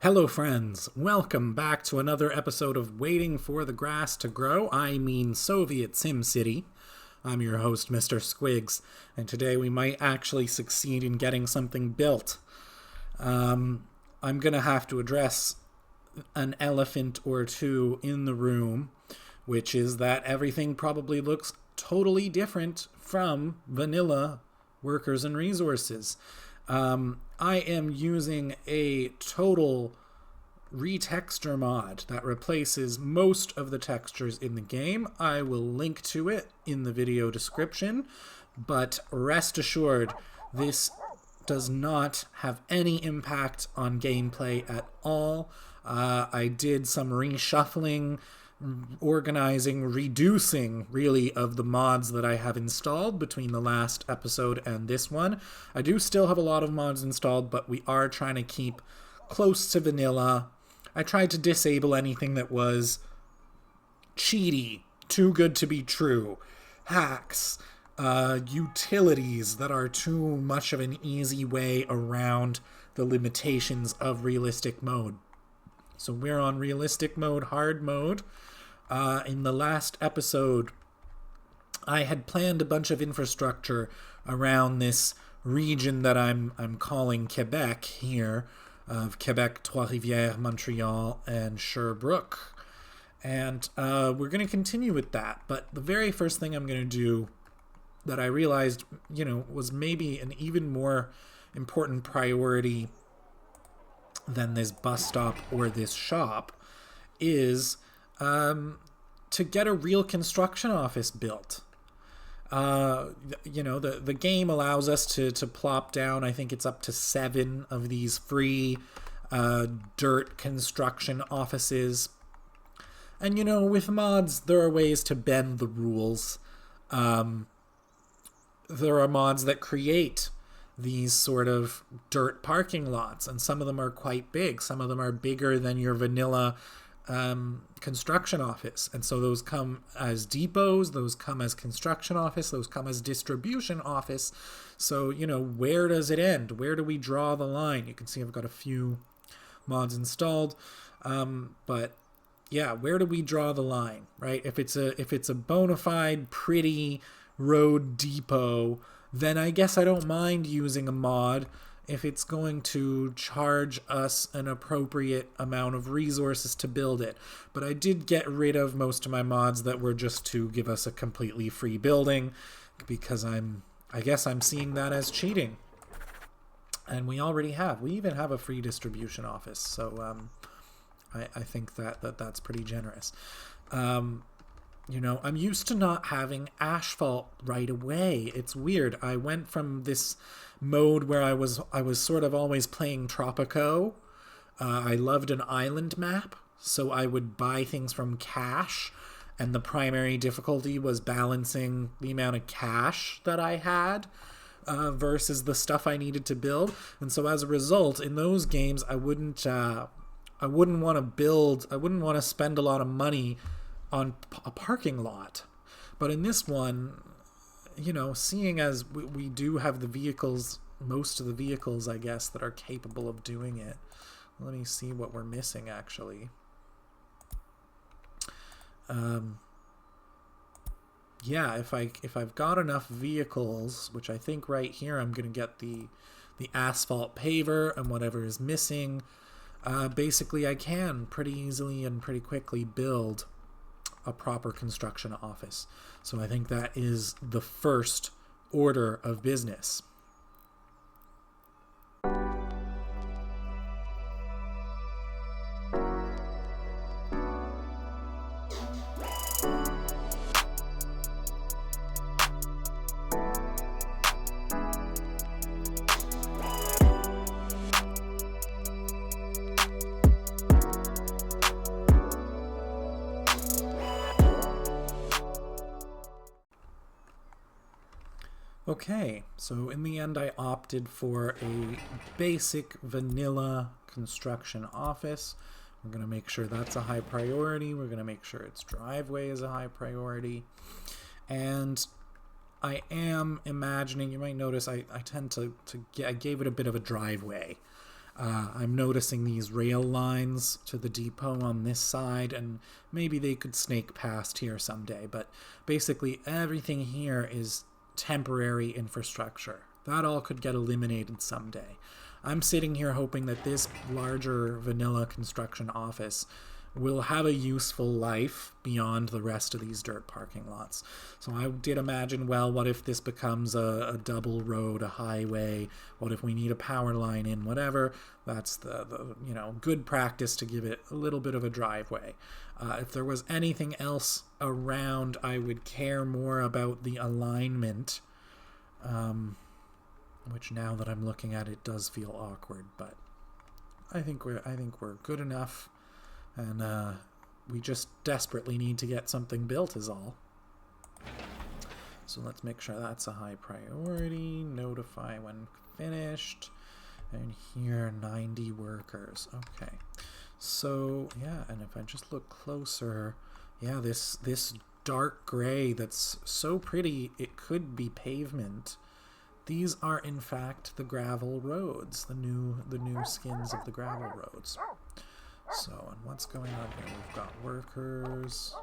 Hello friends, welcome back to another episode of Waiting for the Grass to Grow. I mean Soviet SimCity. I'm your host, Mr. Squiggs, and today we might actually succeed in getting something built. I'm gonna have to address an elephant or two in the room, which is that everything probably looks totally different from vanilla workers and resources. I am using a total retexture mod that replaces most of the textures in the game. I will link to it in the video description, but rest assured, this does not have any impact on gameplay at all. I did some reshuffling, organizing, reducing, really, of the mods that I have installed between the last episode and this one. I do still have a lot of mods installed, but we are trying to keep close to vanilla. I tried to disable anything that was cheaty, too good to be true, hacks, utilities that are too much of an easy way around the limitations of realistic mode. So we're on realistic mode, hard mode. In the last episode, I had planned a bunch of infrastructure around this region that I'm calling Quebec here, of Quebec, Trois-Rivières, Montreal, and Sherbrooke. And we're going to continue with that. But the very first thing I'm going to do that I realized, was maybe an even more important priority than this bus stop or this shop is to get a real construction office built. The game allows us to plop down, I think it's up to 7 of these free dirt construction offices. And, with mods, there are ways to bend the rules. There are mods that create these sort of dirt parking lots, and some of them are quite big. Some of them are bigger than your vanilla construction office, and so those come as depots, those come as construction office, those come as distribution office. So where does it end? Where do we draw the line? You can see I've got a few mods installed, but yeah, where do we draw the line, right? If it's a bona fide pretty road depot, then I guess I don't mind using a mod if it's going to charge us an appropriate amount of resources to build it. But I did get rid of most of my mods that were just to give us a completely free building, because I guess I'm seeing that as cheating. And we even have a free distribution office, so I think that's pretty generous. I'm used to not having asphalt right away. It's weird. I went from this mode where I was sort of always playing Tropico. I loved an island map, so I would buy things from cash, and the primary difficulty was balancing the amount of cash that I had versus the stuff I needed to build. And so as a result, in those games, I wouldn't want to spend a lot of money on a parking lot. But in this one, seeing as we do have the vehicles, most of the vehicles, I guess, that are capable of doing it. Let me see what we're missing, actually. Yeah, if I've got enough vehicles, which I think right here I'm going to get the asphalt paver and whatever is missing, basically I can pretty easily and pretty quickly build a proper construction office. So I think that is the first order of business. Okay, so in the end I opted for a basic vanilla construction office. We're going to make sure that's a high priority. We're going to make sure its driveway is a high priority. And I am imagining, you might notice I tend to I gave it a bit of a driveway. I'm noticing these rail lines to the depot on this side, and maybe they could snake past here someday, but basically everything here is temporary infrastructure. That all could get eliminated someday. I'm sitting here hoping that this larger vanilla construction office will have a useful life beyond the rest of these dirt parking lots. So I did imagine, well, what if this becomes a double road, a highway? What if we need a power line in? Whatever. That's the good practice to give it a little bit of a driveway. If there was anything else around, I would care more about the alignment, which now that I'm looking at it does feel awkward, but I think we're good enough. And we just desperately need to get something built is all. So let's make sure that's a high priority. Notify when finished. And here, 90 workers. Okay. So, yeah, and if I just look closer, yeah, this dark gray that's so pretty, it could be pavement. These are, in fact, the gravel roads, the new skins of the gravel roads. So, and what's going on here? We've got workers.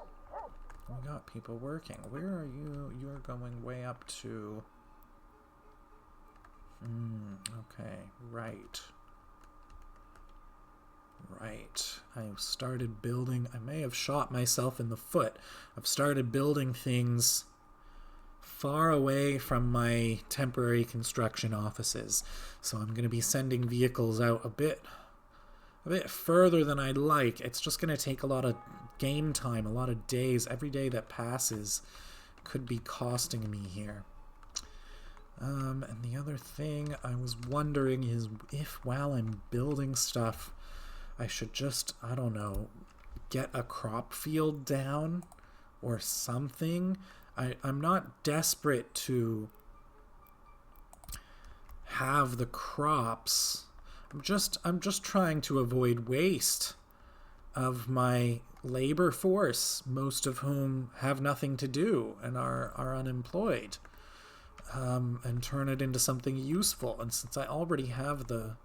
We got people working. Where are you? You're going way up to... okay, right. Right. I've started building... I may have shot myself in the foot. I've started building things far away from my temporary construction offices. So I'm going to be sending vehicles out a bit further than I'd like. It's just going to take a lot of game time, a lot of days. Every day that passes could be costing me here. And the other thing I was wondering is if while I'm building stuff, I should just, I don't know, get a crop field down or something. I'm not desperate to have the crops. I'm just trying to avoid waste of my labor force, most of whom have nothing to do and are unemployed, and turn it into something useful. And since I already have the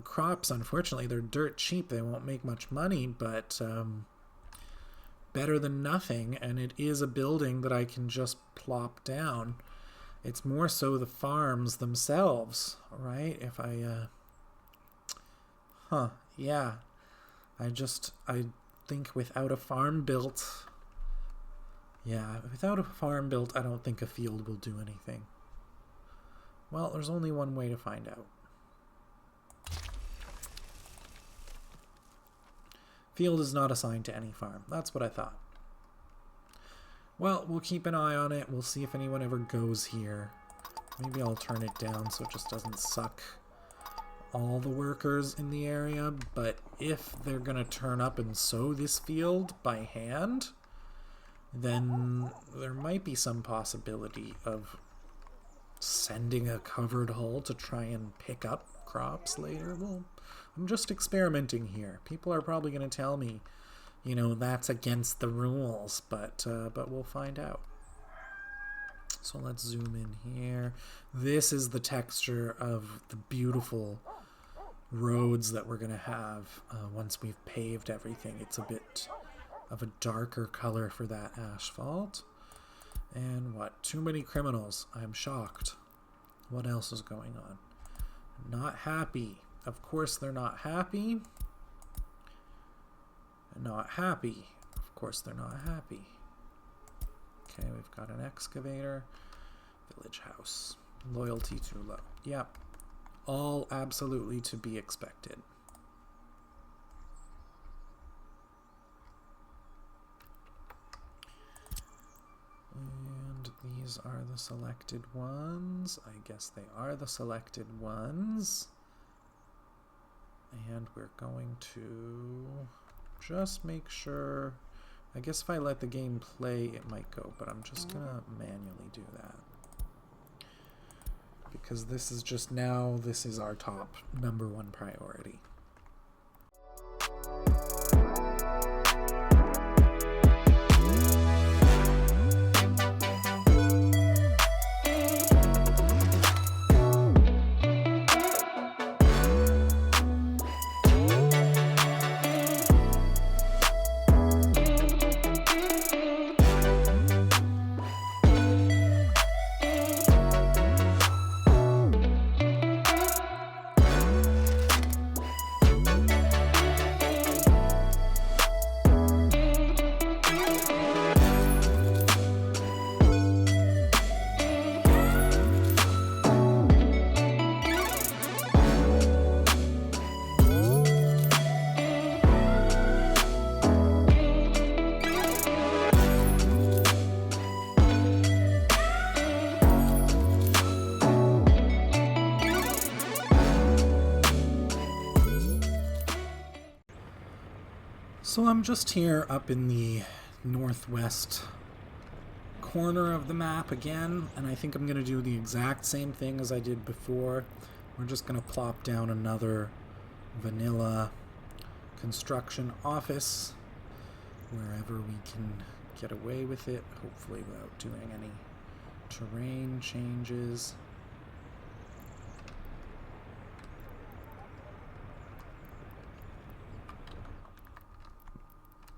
crops, unfortunately, they're dirt cheap. They won't make much money, but better than nothing. And it is a building that I can just plop down. It's more so the farms themselves, right? If I... yeah. I think without a farm built... Yeah, without a farm built, I don't think a field will do anything. Well, there's only one way to find out. Field is not assigned to any farm. That's what I thought. Well, we'll keep an eye on it. We'll see if anyone ever goes here. Maybe I'll turn it down so it just doesn't suck all the workers in the area. But if they're going to turn up and sow this field by hand, then there might be some possibility of sending a covered hull to try and pick up crops later. Well, I'm just experimenting here. People are probably going to tell me, that's against the rules, but we'll find out. So let's zoom in here. This is the texture of the beautiful roads that we're going to have once we've paved everything. It's a bit of a darker color for that asphalt. And what? Too many criminals. I'm shocked. What else is going on? Not happy. Of course they're not happy. Not happy. Of course they're not happy. Okay, we've got an excavator. Village house. Loyalty too low. Yep. All absolutely to be expected. And these are the selected ones. I guess they are the selected ones. And we're going to just make sure. I guess if I let the game play, it might go, but I'm just gonna manually do that. Because this is just now, this is our top #1 priority. So I'm just here up in the northwest corner of the map again, and I think I'm going to do the exact same thing as I did before. We're just going to plop down another vanilla construction office wherever we can get away with it, hopefully without doing any terrain changes.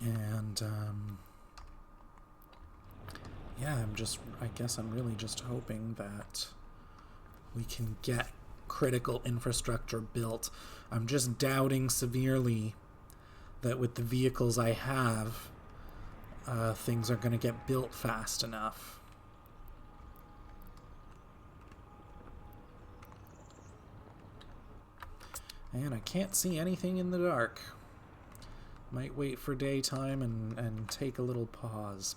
And yeah, I guess I'm really just hoping that we can get critical infrastructure built. I'm just doubting severely that with the vehicles I have, things are going to get built fast enough. And I can't see anything in the dark. Might wait for daytime and take a little pause.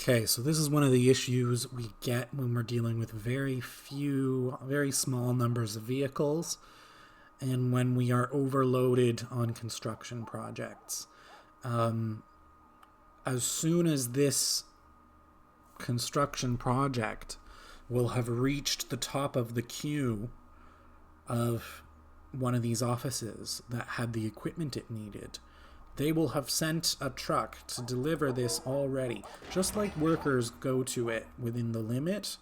Okay, so this is one of the issues we get when we're dealing with very small numbers of vehicles, and when we are overloaded on construction projects. As soon as this construction project will have reached the top of the queue of one of these offices that had the equipment it needed, they will have sent a truck to deliver this already. Just like workers go to it within the limit,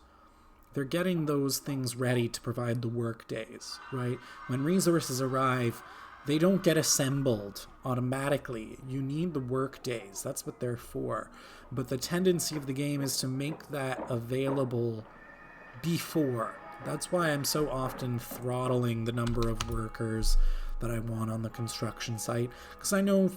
they're getting those things ready to provide the work days, right? When resources arrive, they don't get assembled automatically. You need the work days. That's what they're for. But the tendency of the game is to make that available before. That's why I'm so often throttling the number of workers that I want on the construction site, because I know,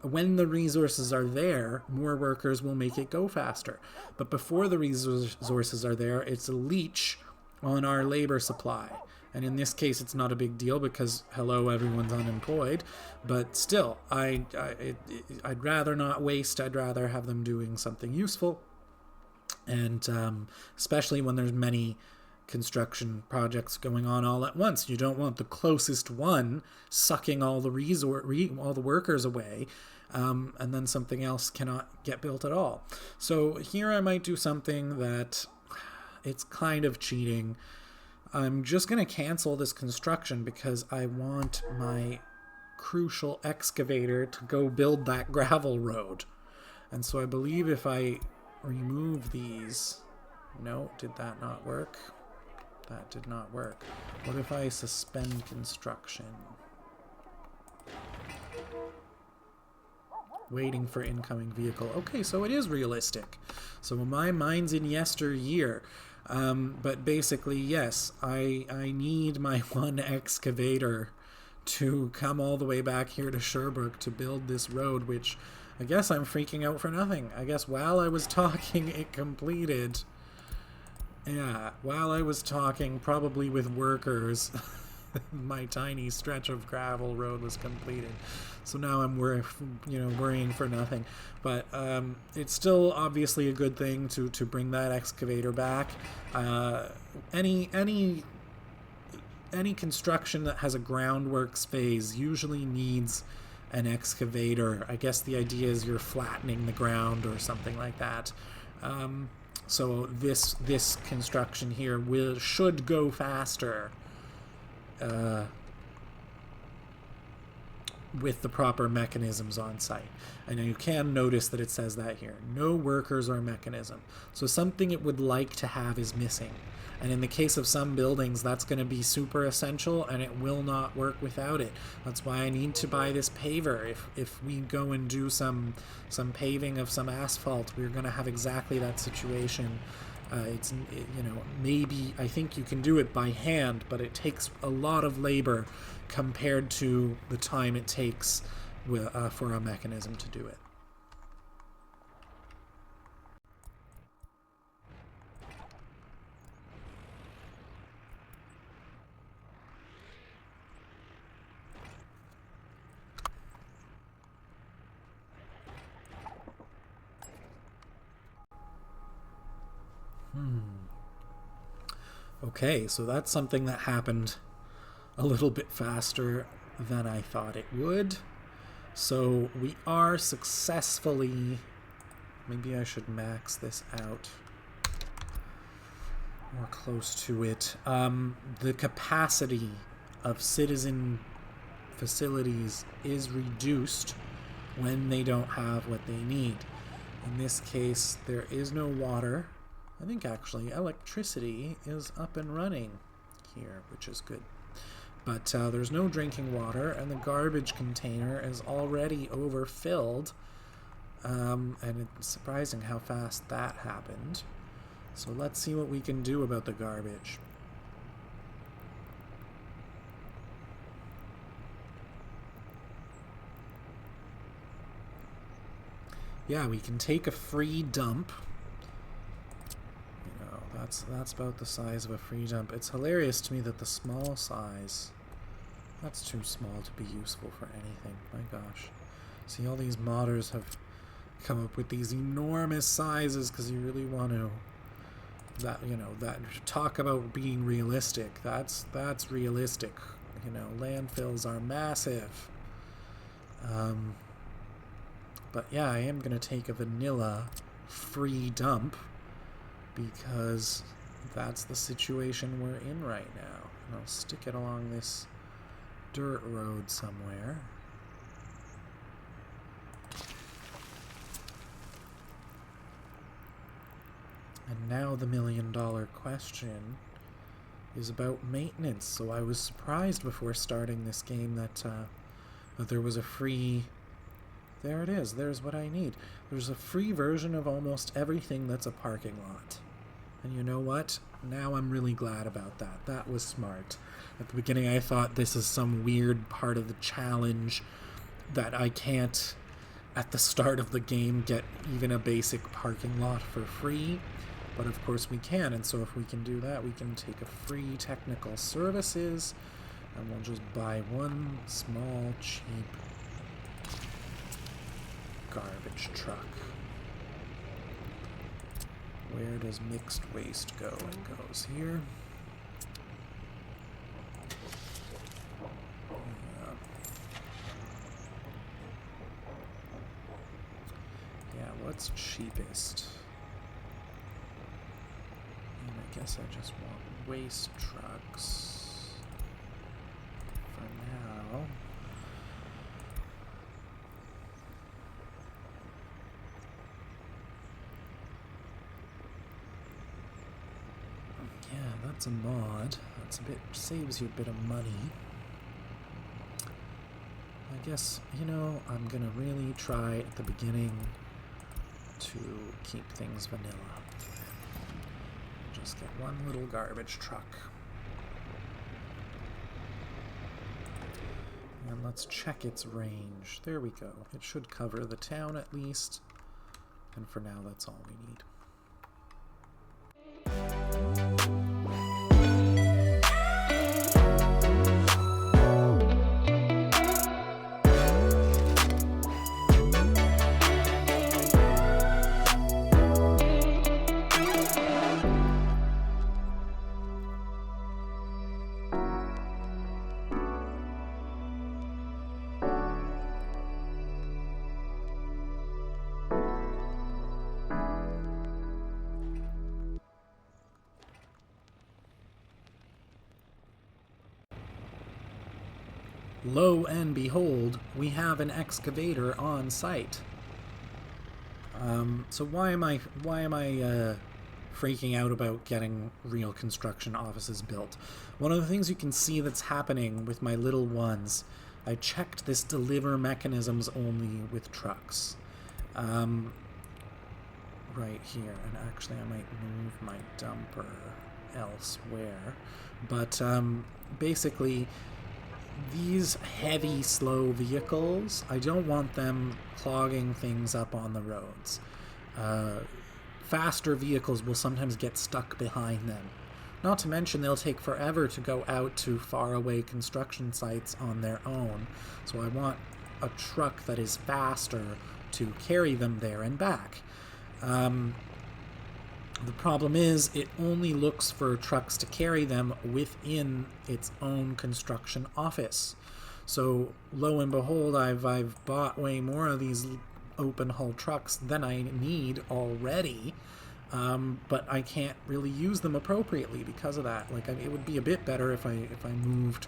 when the resources are there, more workers will make it go faster. But before the resources are there, it's a leech on our labor supply. And in this case, it's not a big deal because, hello, everyone's unemployed. But still, I'd rather not waste. I'd rather have them doing something useful. And especially when there's many construction projects going on all at once. You don't want the closest one sucking all the all the workers away, and then something else cannot get built at all. So here I might do something that it's kind of cheating. I'm just going to cancel this construction because I want my crucial excavator to go build that gravel road. And so I believe if I remove these... No, did that not work? That did not work. What if I suspend construction? Waiting for incoming vehicle. Okay, so it is realistic. So my mind's in yesteryear. But basically, yes, I need my one excavator to come all the way back here to Sherbrooke to build this road, which I guess I'm freaking out for nothing. I guess while I was talking, it completed. Yeah, while I was talking, probably with workers, my tiny stretch of gravel road was completed. So now I'm worrying for nothing. But it's still obviously a good thing to bring that excavator back. Any construction that has a groundworks phase usually needs an excavator. I guess the idea is you're flattening the ground or something like that. So this construction here should go faster with the proper mechanisms on site. And you can notice that it says that here. No workers or mechanism. So something it would like to have is missing. And in the case of some buildings, that's going to be super essential, and it will not work without it. That's why I need to buy this paver. If we go and do some paving of some asphalt, we're going to have exactly that situation. Maybe I think you can do it by hand, but it takes a lot of labor compared to the time it takes for a mechanism to do it. Okay, so that's something that happened a little bit faster than I thought it would. So we are successfully... Maybe I should max this out more close to it. The capacity of citizen facilities is reduced when they don't have what they need. In this case, there is no water. I think actually electricity is up and running here, which is good. But there's no drinking water, and the garbage container is already overfilled. And it's surprising how fast that happened. So let's see what we can do about the garbage. Yeah, we can take a free dump. That's about the size of a free dump. It's hilarious to me that the small size, that's too small to be useful for anything. My gosh. See, all these modders have come up with these enormous sizes because you really want to, talk about being realistic. That's realistic. Landfills are massive. But yeah, I am going to take a vanilla free dump, because that's the situation we're in right now. And I'll stick it along this dirt road somewhere. And now the $1 million question is about maintenance. So I was surprised before starting this game that there was a free... There it is. There's what I need. There's a free version of almost everything that's a parking lot. And you know what? Now I'm really glad about that. That was smart. At the beginning I thought this is some weird part of the challenge that I can't, at the start of the game, get even a basic parking lot for free. But of course we can, and so if we can do that, we can take a free technical services, and we'll just buy one small, cheap garbage truck. Where does mixed waste go? It goes here. Yeah, what's cheapest? And I guess I just want waste trucks for now. Yeah, that's a mod. Saves you a bit of money. I guess, I'm gonna really try at the beginning to keep things vanilla. Just get one little garbage truck. And let's check its range. There we go. It should cover the town at least. And for now, that's all we need. lo and behold, we have an excavator on site. So why am I freaking out about getting real construction offices built? One of the things you can see that's happening with my little ones, I checked this deliver mechanisms only with trucks. Right here, and actually I might move my dumper elsewhere, but basically these heavy, slow vehicles, I don't want them clogging things up on the roads. Faster vehicles will sometimes get stuck behind them. Not to mention they'll take forever to go out to faraway construction sites on their own, so I want a truck that is faster to carry them there and back. The problem is it only looks for trucks to carry them within its own construction office. So lo and behold, I've bought way more of these open hull trucks than I need already, but I can't really use them appropriately because of that. Like, it would be a bit better if I moved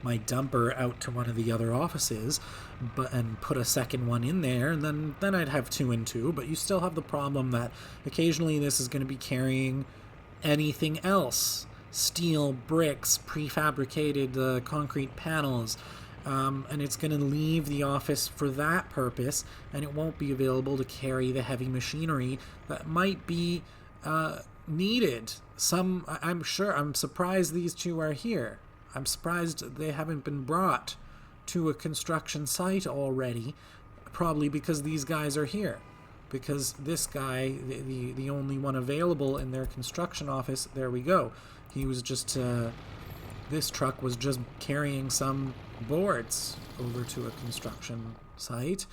my dumper out to one of the other offices, and put a second one in there, and then I'd have 2 and 2. But you still have the problem that occasionally this is going to be carrying anything else: steel, bricks, prefabricated concrete panels, and it's going to leave the office for that purpose, and it won't be available to carry the heavy machinery that might be needed. I'm surprised these 2 are here. I'm surprised they haven't been brought to a construction site already, probably because these guys are here. Because this guy, the only one available in their construction office, there we go. He was just, this truck was just carrying some boards over to a construction site,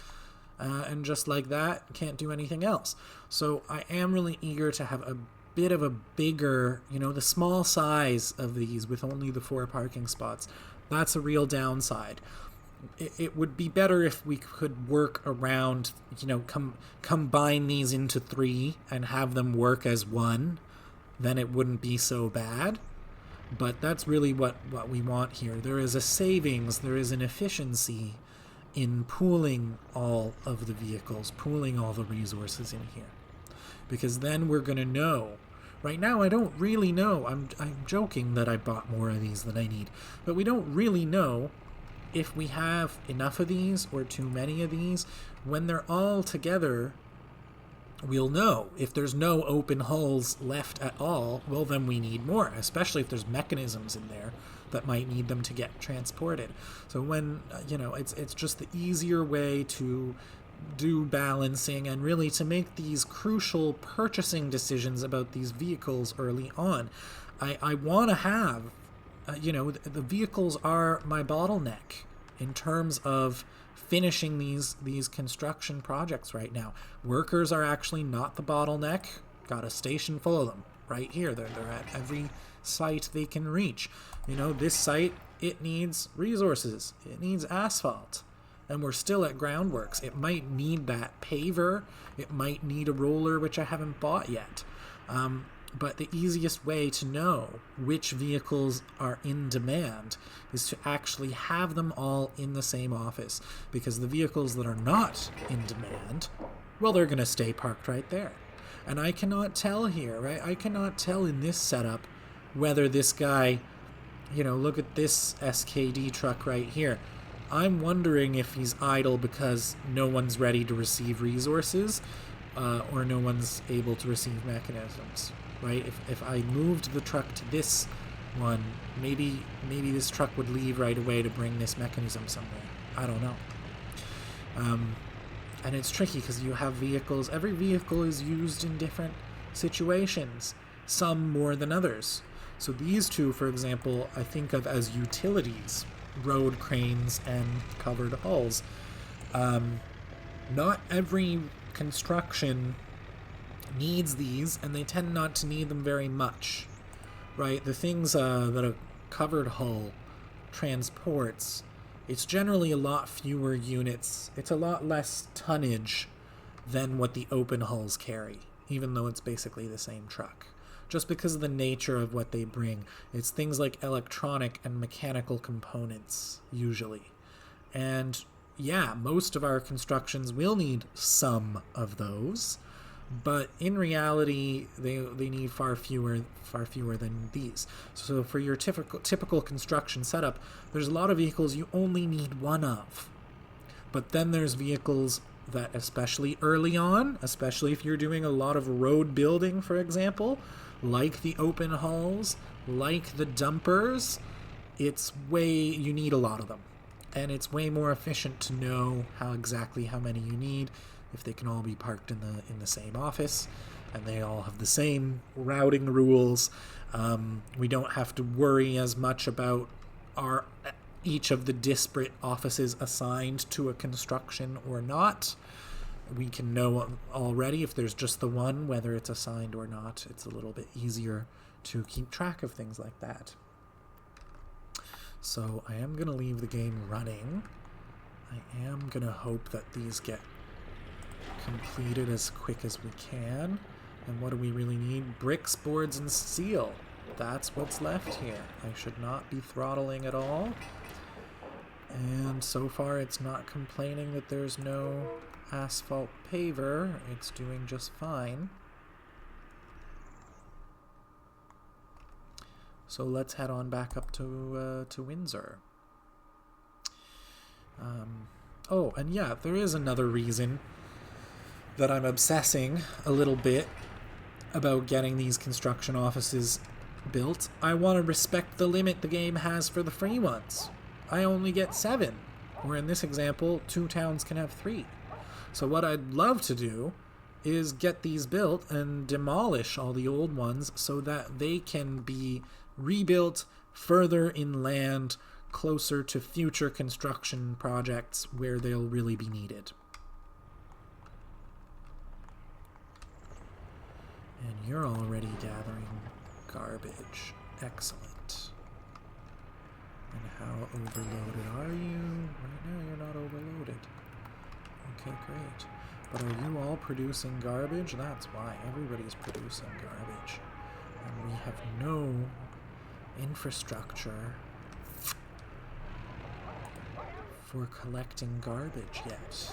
and just like that, can't do anything else. So I am really eager to have a bit of a bigger, the small size of these with only the 4 parking spots. That's a real downside. It would be better if we could work around, combine these into 3 and have them work as 1. Then it wouldn't be so bad. But that's really what we want here. There is a savings, there is an efficiency in pooling all of the vehicles, pooling all the resources in here. Because then we're going to know. Right now, I don't really know. I'm joking that I bought more of these than I need. But we don't really know if we have enough of these or too many of these. When they're all together, we'll know. If there's no open hulls left at all, well, then we need more, especially if there's mechanisms in there that might need them to get transported. So when, it's just the easier way to do balancing and really to make these crucial purchasing decisions about these vehicles early on. I want to have, the vehicles are my bottleneck in terms of finishing these construction projects right now. Workers are actually not the bottleneck. Got a station full of them right here. They're at every site they can reach. This site, it needs resources. It needs asphalt. And we're still at groundworks. It might need that paver. It might need a roller, which I haven't bought yet. But the easiest way to know which vehicles are in demand is to actually have them all in the same office. Because the vehicles that are not in demand, well, they're going to stay parked right there. And I cannot tell here, right? I cannot tell in this setup whether this guy, look at this SKD truck right here. I'm wondering if he's idle because no one's ready to receive resources, or no one's able to receive mechanisms, right? If I moved the truck to this one, maybe this truck would leave right away to bring this mechanism somewhere. I don't know. And it's tricky because you have vehicles. Every vehicle is used in different situations, some more than others. So these 2, for example, I think of as utilities. Road cranes and covered hulls. Not every construction needs these, and they tend not to need them very much, right? The things that a covered hull transports, it's generally a lot fewer units. It's a lot less tonnage than what the open hulls carry, even though it's basically the same truck. just because of the nature of what they bring. It's things like electronic and mechanical components, usually. And yeah, most of our constructions will need some of those, but in reality, they need far fewer than these. So for your typical construction setup, there's a lot of vehicles you only need one of. But then there's vehicles that, especially early on, especially if you're doing a lot of road building, for example, like the open hauls, like the dumpers, you need a lot of them. And it's way more efficient to know exactly how many you need, if they can all be parked in the same office, and they all have the same routing rules. We don't have to worry as much about each of the disparate offices assigned to a construction or not. We can know already if there's just the one, whether it's assigned or not. It's a little bit easier to keep track of things like that. So I am going to leave the game running. I am going to hope that these get completed as quick as we can. And what do we really need? Bricks, boards, and steel. That's what's left here. I should not be throttling at all. And so far it's not complaining that there's no asphalt paver. It's doing just fine. So let's head on back up to Windsor. Oh, and yeah, there is another reason that I'm obsessing a little bit about getting these construction offices built. I want to respect the limit the game has for the free ones. I only get 7, where in this example, 2 towns can have 3. So what I'd love to do is get these built and demolish all the old ones so that they can be rebuilt further inland, closer to future construction projects where they'll really be needed. And you're already gathering garbage. Excellent. And how overloaded are you? Right now you're not overloaded. Okay, great. But are you all producing garbage? That's why. Everybody's producing garbage. And we have no infrastructure for collecting garbage yet.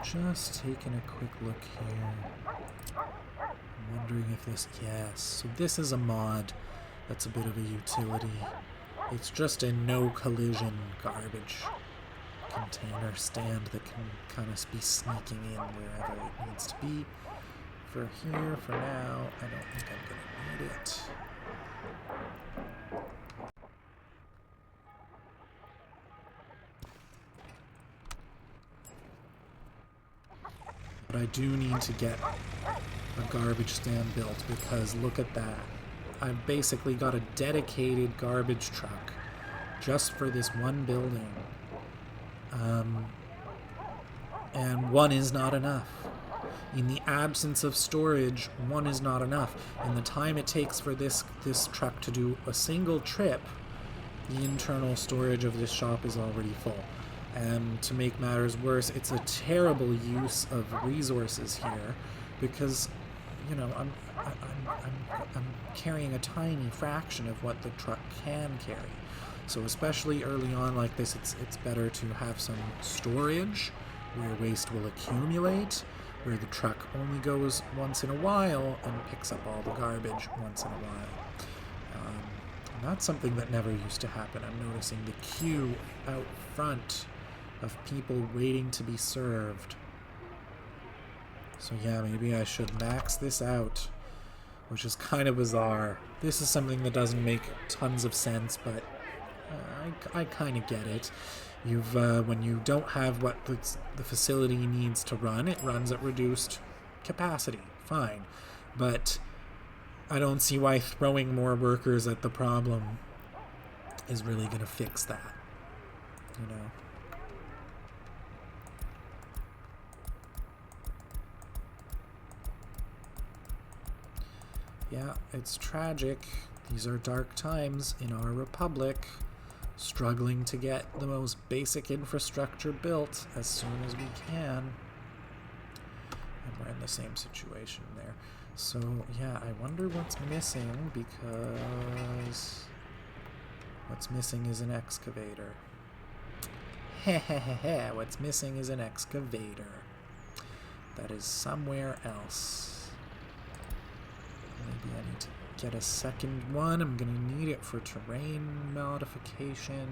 Just taking a quick look here. I'm wondering if this... Yes, so this is a mod that's a bit of a utility. It's just a no collision garbage container stand that can kind of be sneaking in wherever it needs to be. For here, for now, I don't think I'm going to need it. But I do need to get a garbage stand built because look at that. I've basically got a dedicated garbage truck just for this one building. And one is not enough. In the absence of storage, one is not enough. And the time it takes for this truck to do a single trip, the internal storage of this shop is already full. And to make matters worse, it's a terrible use of resources here because, you know, I'm carrying a tiny fraction of what the truck can carry. So especially early on like this, it's better to have some storage where waste will accumulate, where the truck only goes once in a while and picks up all the garbage once in a while. And that's something that never used to happen. I'm noticing the queue out front of people waiting to be served. So yeah, maybe I should max this out, which is kind of bizarre. This is something that doesn't make tons of sense, but I kind of get it. When you don't have what the facility needs to run, it runs at reduced capacity. Fine. But I don't see why throwing more workers at the problem is really going to fix that. you know. Yeah, it's tragic. These are dark times in our republic, struggling to get the most basic infrastructure built as soon as we can. And we're in the same situation there. So, yeah, I wonder what's missing, because what's missing is an excavator. Hehehe, what's missing is an excavator. That is somewhere else. Maybe I need to get a second one. I'm going to need it for terrain modification.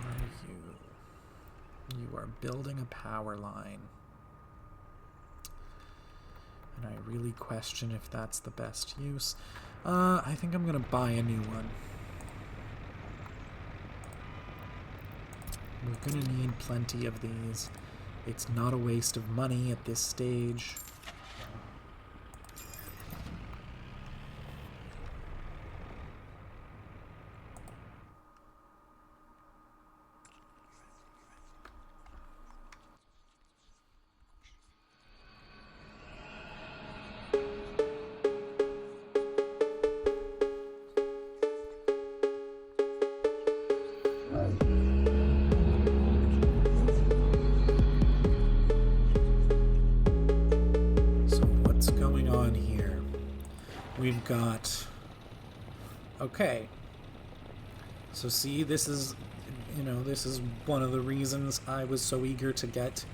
Where are you? You are building a power line. And I really question if that's the best use. I think I'm going to buy a new one. We're going to need plenty of these. It's not a waste of money at this stage. We've got... Okay. So see, this is, this is one of the reasons I was so eager to get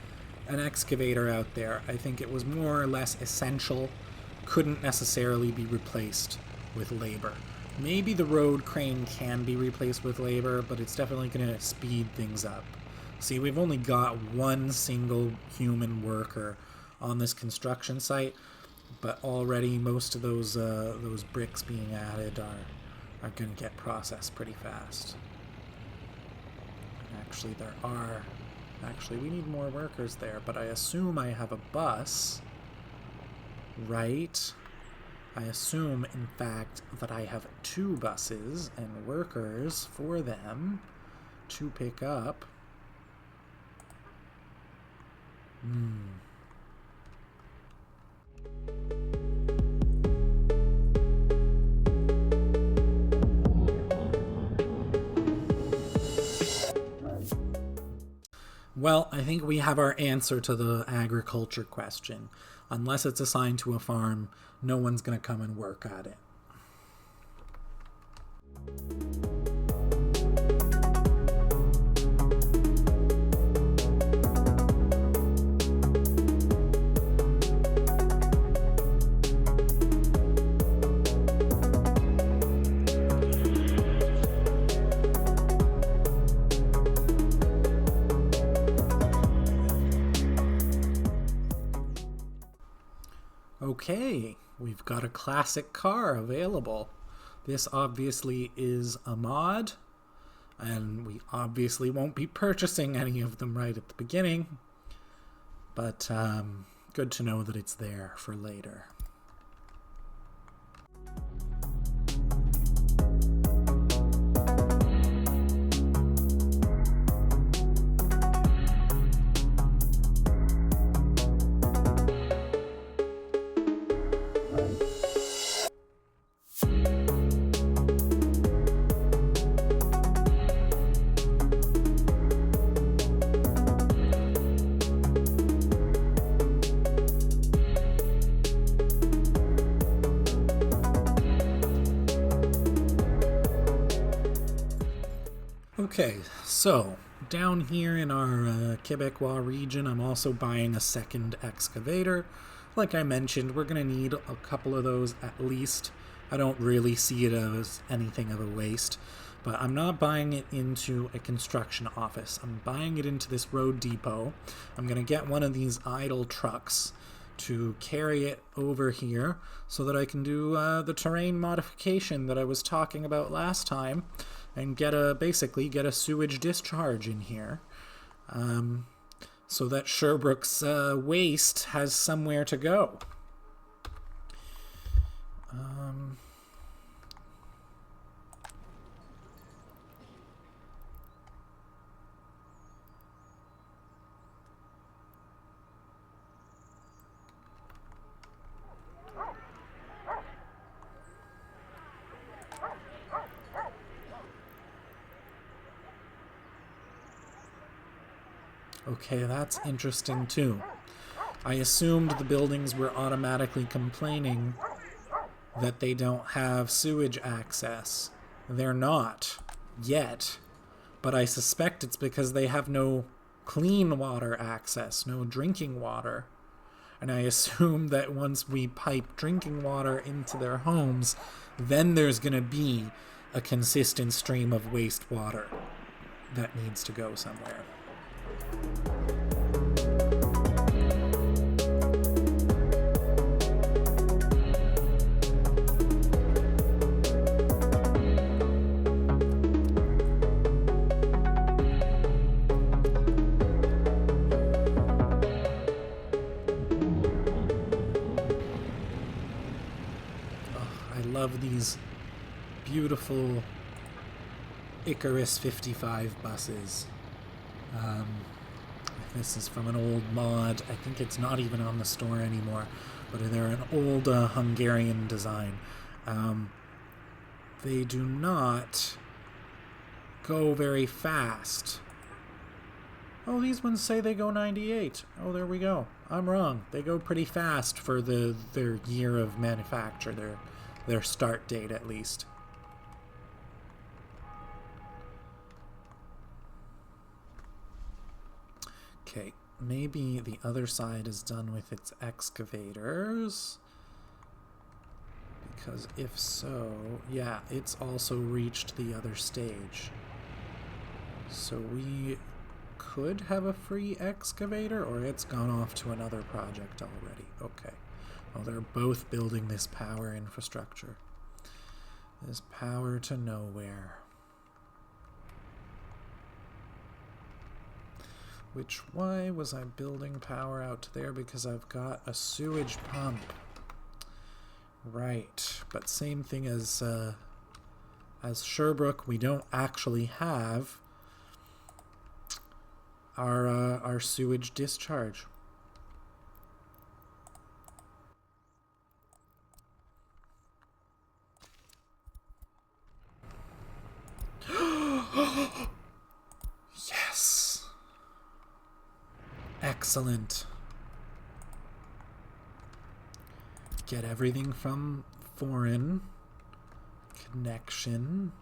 an excavator out there. I think it was more or less essential, couldn't necessarily be replaced with labor. Maybe the road crane can be replaced with labor, but it's definitely going to speed things up. See, we've only got one single human worker on this construction site, but already most of those bricks being added are going to get processed pretty fast. And actually, we need more workers there, but I assume I have a bus, right? I assume, in fact, that I have 2 buses and workers for them to pick up. Well, I think we have our answer to the agriculture question. Unless it's assigned to a farm, no one's going to come and work at it. Okay, we've got a classic car available. This obviously is a mod, and we obviously won't be purchasing any of them right at the beginning, but good to know that it's there for later. Okay, so down here in our Quebecois region, I'm also buying a second excavator. Like I mentioned, we're going to need a couple of those at least. I don't really see it as anything of a waste, but I'm not buying it into a construction office. I'm buying it into this road depot. I'm going to get one of these idle trucks to carry it over here so that I can do the terrain modification that I was talking about last time, and basically get a sewage discharge in here. so that Sherbrooke's waste has somewhere to go. Okay, that's interesting too. I assumed the buildings were automatically complaining that they don't have sewage access. They're not, yet. But I suspect it's because they have no clean water access, no drinking water. And I assume that once we pipe drinking water into their homes, then there's going to be a consistent stream of wastewater that needs to go somewhere. Love these beautiful Icarus 55 buses. This is from an old mod. I think it's not even on the store anymore, but they're an old Hungarian design. They do not go very fast. Oh, these ones say they go 98. Oh, there we go. I'm wrong. They go pretty fast for their year of manufacture, their start date at least. Okay, maybe the other side is done with its excavators. Because if so, yeah, it's also reached the other stage. So we could have a free excavator, or it's gone off to another project already. Okay. Well, they're both building this power infrastructure. This power to nowhere. Why was I building power out there? Because I've got a sewage pump. Right, but same thing as Sherbrooke, we don't actually have our sewage discharge. Yes. Excellent. Get everything from foreign connection,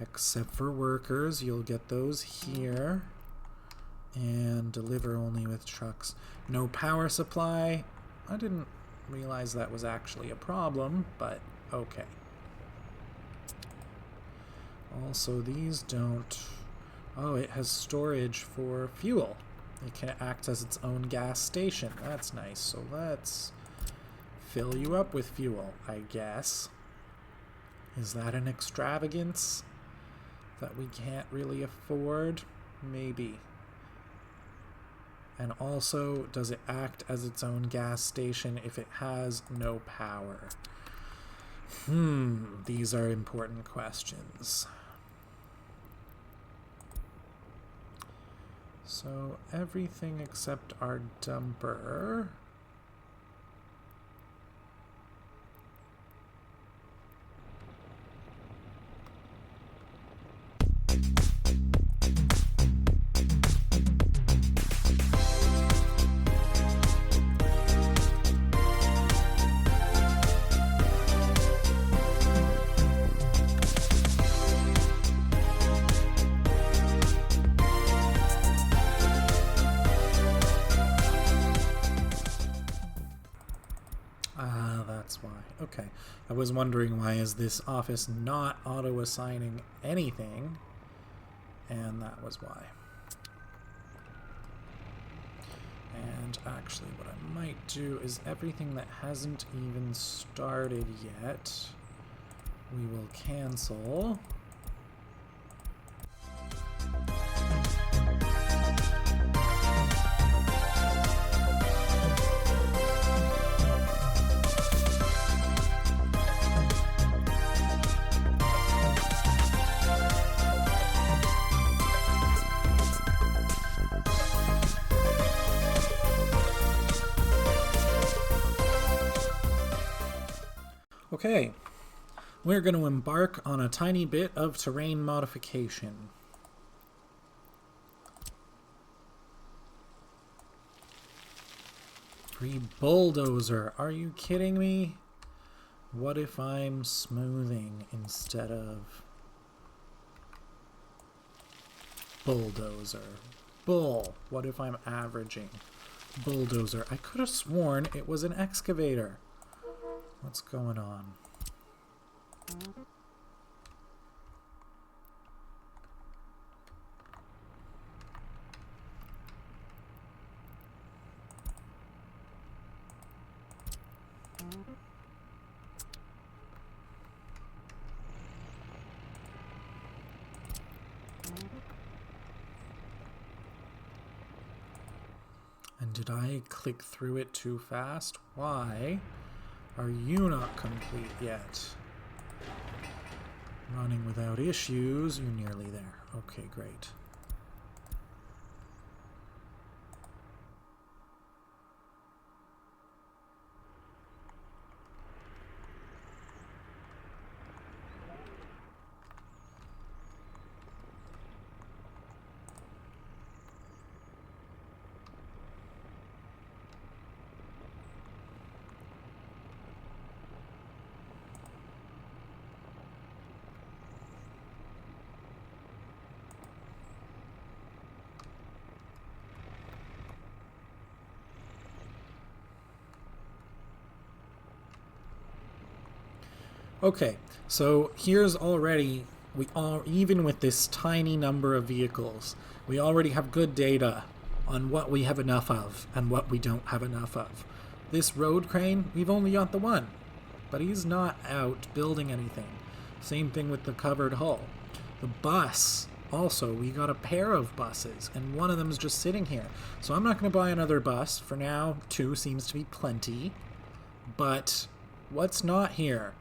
except for workers. You'll get those here. And deliver only with trucks. No power supply. I didn't realize that was actually a problem, but okay. Also, these don't... Oh, it has storage for fuel. It can act as its own gas station. That's nice. So let's fill you up with fuel, I guess. Is that an extravagance that we can't really afford? Maybe. And also, does it act as its own gas station if it has no power? These are important questions. So everything except our dumper. Okay, I was wondering why is this office not auto-assigning anything, and that was why. And actually what I might do is everything that hasn't even started yet, we will cancel. Okay, we're going to embark on a tiny bit of terrain modification. Free bulldozer. Are you kidding me? What if I'm smoothing instead of bulldozer? Bull. What if I'm averaging? Bulldozer. I could have sworn it was an excavator. What's going on? And did I click through it too fast? Why are you not complete yet? Running without issues. You're nearly there. Okay, great. Okay, so here's already, even with this tiny number of vehicles, we already have good data on what we have enough of and what we don't have enough of. This road crane, we've only got the one, but he's not out building anything. Same thing with the covered hull. The bus, also, we got a pair of buses, and one of them is just sitting here. So I'm not going to buy another bus. For now, 2 seems to be plenty. But what's not here?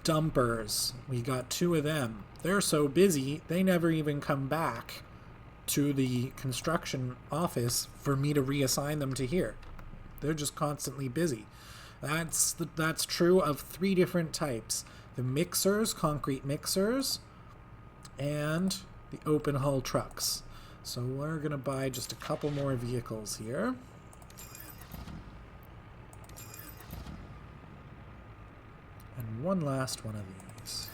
Dumpers. We got 2 of them. They're so busy, they never even come back to the construction office for me to reassign them to here. They're just constantly busy. That's true of 3 different types. The mixers, concrete mixers, and the open hull trucks. So we're going to buy just a couple more vehicles here. And one last one of these.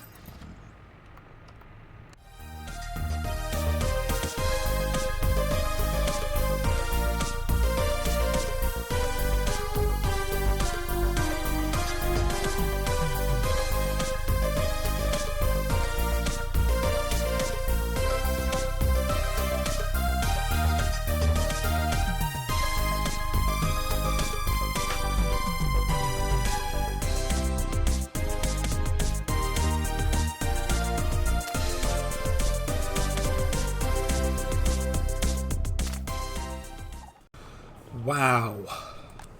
Wow.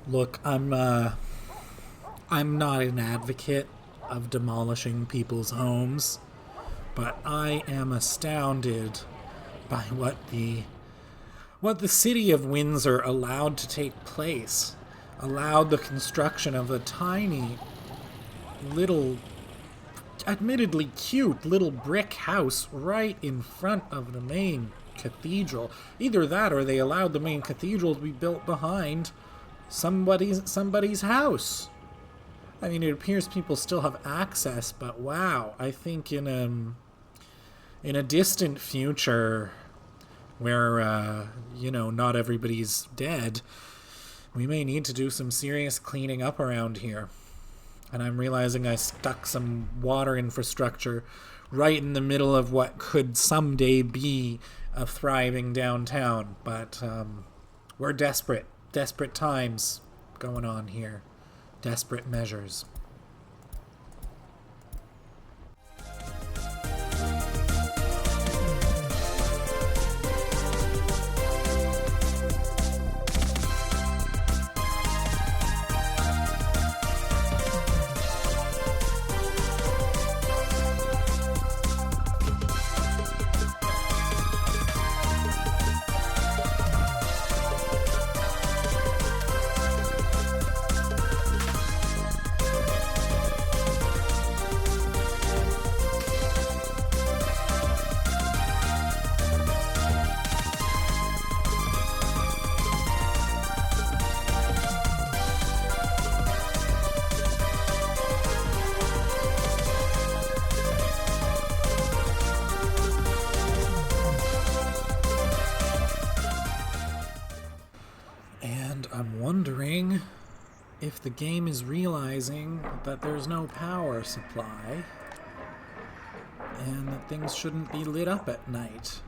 Look, I'm not an advocate of demolishing people's homes, but I am astounded by what the city of Windsor allowed to take place. Allowed the construction of a tiny little, admittedly cute little brick house right in front of the main cathedral. Either that or they allowed the main cathedral to be built behind somebody's house. I mean, it appears people still have access, but wow, I think in a distant future where not everybody's dead, we may need to do some serious cleaning up around here. And I'm realizing I stuck some water infrastructure right in the middle of what could someday be a thriving downtown. But we're desperate. Desperate times going on here. Desperate measures. if the game is realizing that there's no power supply and that things shouldn't be lit up at night.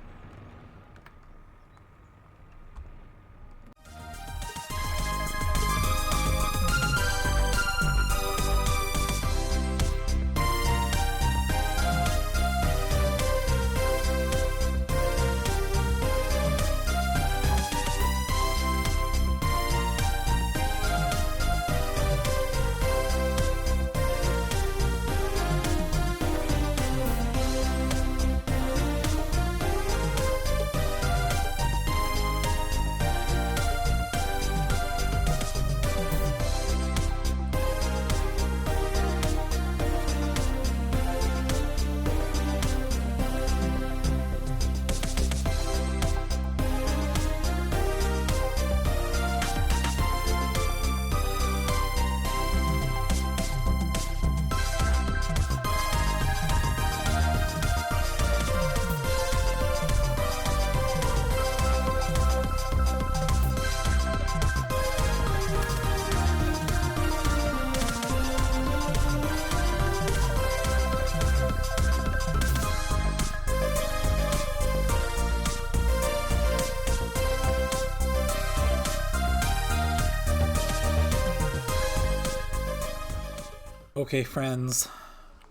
Okay, friends,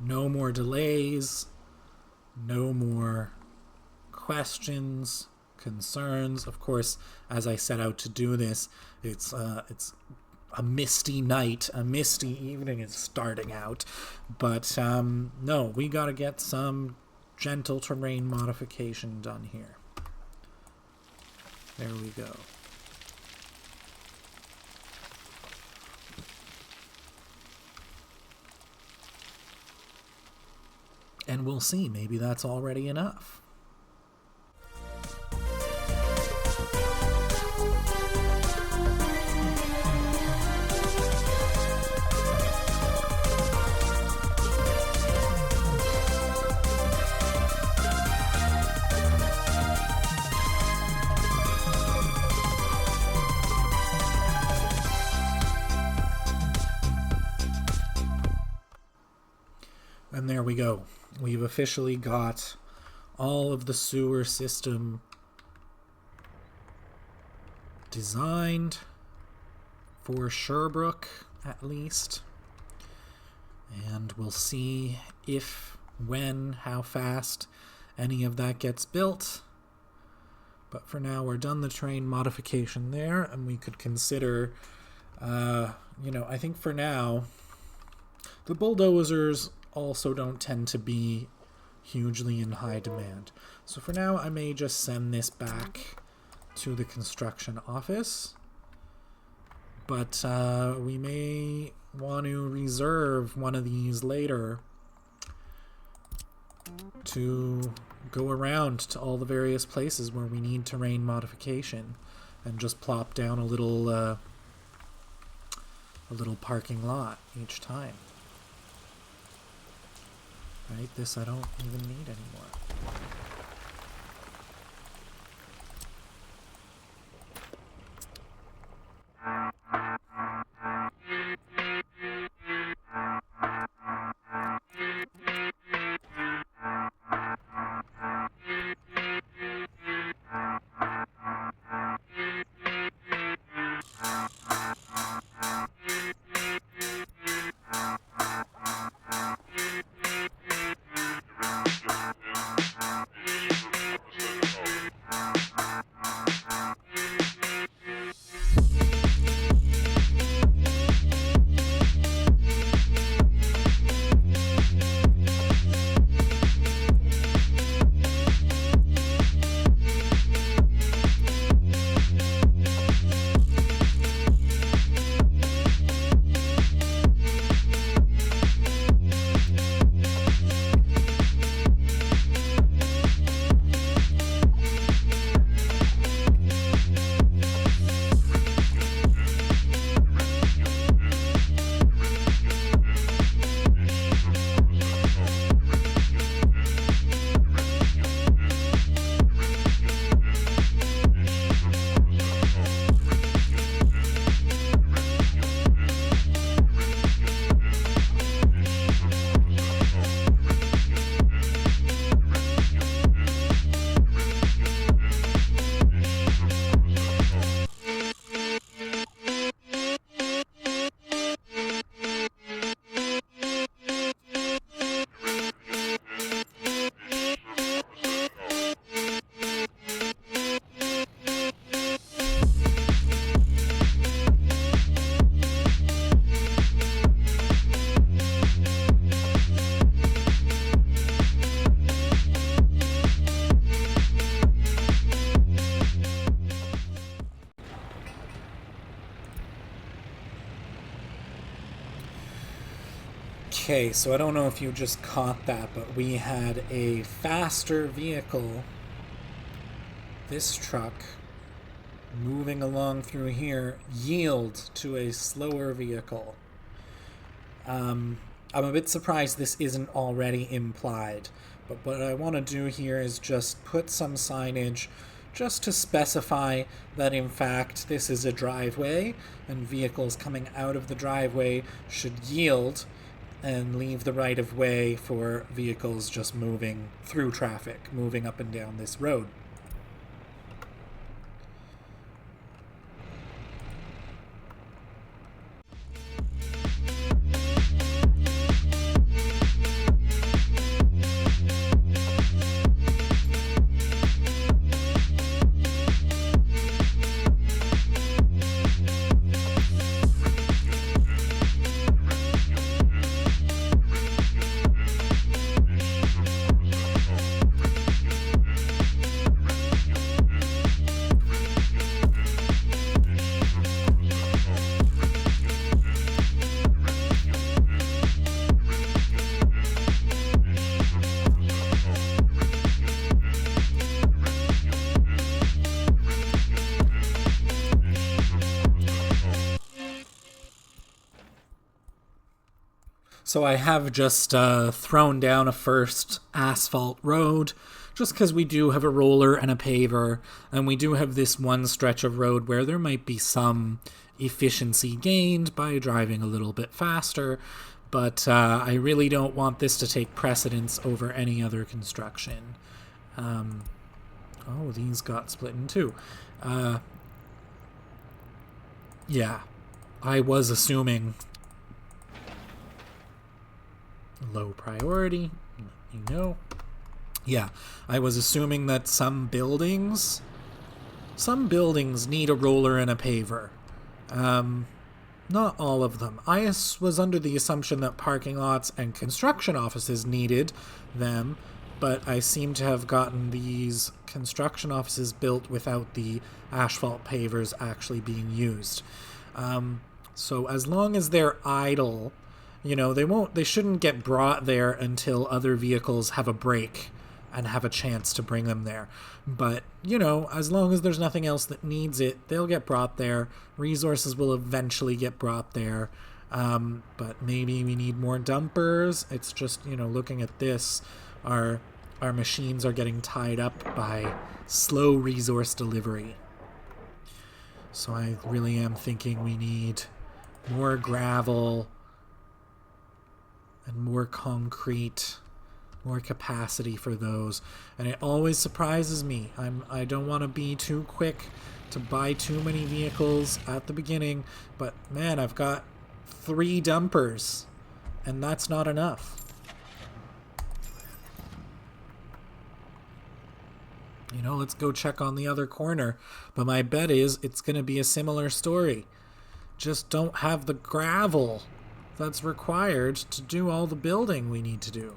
no more delays, no more questions, concerns. Of course, as I set out to do this, it's a misty night, a misty evening is starting out. But no, we gotta get some gentle terrain modification done here. There we go. And we'll see, maybe that's already enough. And there we go. We've officially got all of the sewer system designed for Sherbrooke, at least. And we'll see if, when, how fast any of that gets built. But for now, we're done the train modification there, and we could consider, I think for now, the bulldozers also don't tend to be hugely in high demand. So for now, I may just send this back to the construction office. But we may want to reserve one of these later to go around to all the various places where we need terrain modification and just plop down a little parking lot each time. Right, this I don't even need anymore. Okay, so I don't know if you just caught that, but we had a faster vehicle, this truck, moving along through here, yield to a slower vehicle. I'm a bit surprised this isn't already implied, but what I want to do here is just put some signage just to specify that in fact this is a driveway and vehicles coming out of the driveway should yield and leave the right of way for vehicles just moving through traffic, moving up and down this road. So I have just thrown down a first asphalt road, just because we do have a roller and a paver, and we do have this one stretch of road where there might be some efficiency gained by driving a little bit faster, but I really don't want this to take precedence over any other construction. Oh, these got split in two. Yeah, I was assuming low priority, you know. Yeah, I was assuming that some buildings need a roller and a paver. Not all of them. I was under the assumption that parking lots and construction offices needed them, but I seem to have gotten these construction offices built without the asphalt pavers actually being used. So as long as they're idle, they shouldn't get brought there until other vehicles have a break and have a chance to bring them there. But, as long as there's nothing else that needs it, they'll get brought there. Resources will eventually get brought there. But maybe we need more dumpers. It's just, looking at this, our machines are getting tied up by slow resource delivery. So I really am thinking we need more gravel and more concrete, more capacity for those. And it always surprises me. I don't want to be too quick to buy too many vehicles at the beginning, but man, I've got 3 dumpers, and that's not enough. Let's go check on the other corner. But my bet is it's going to be a similar story. Just don't have the gravel that's required to do all the building we need to do.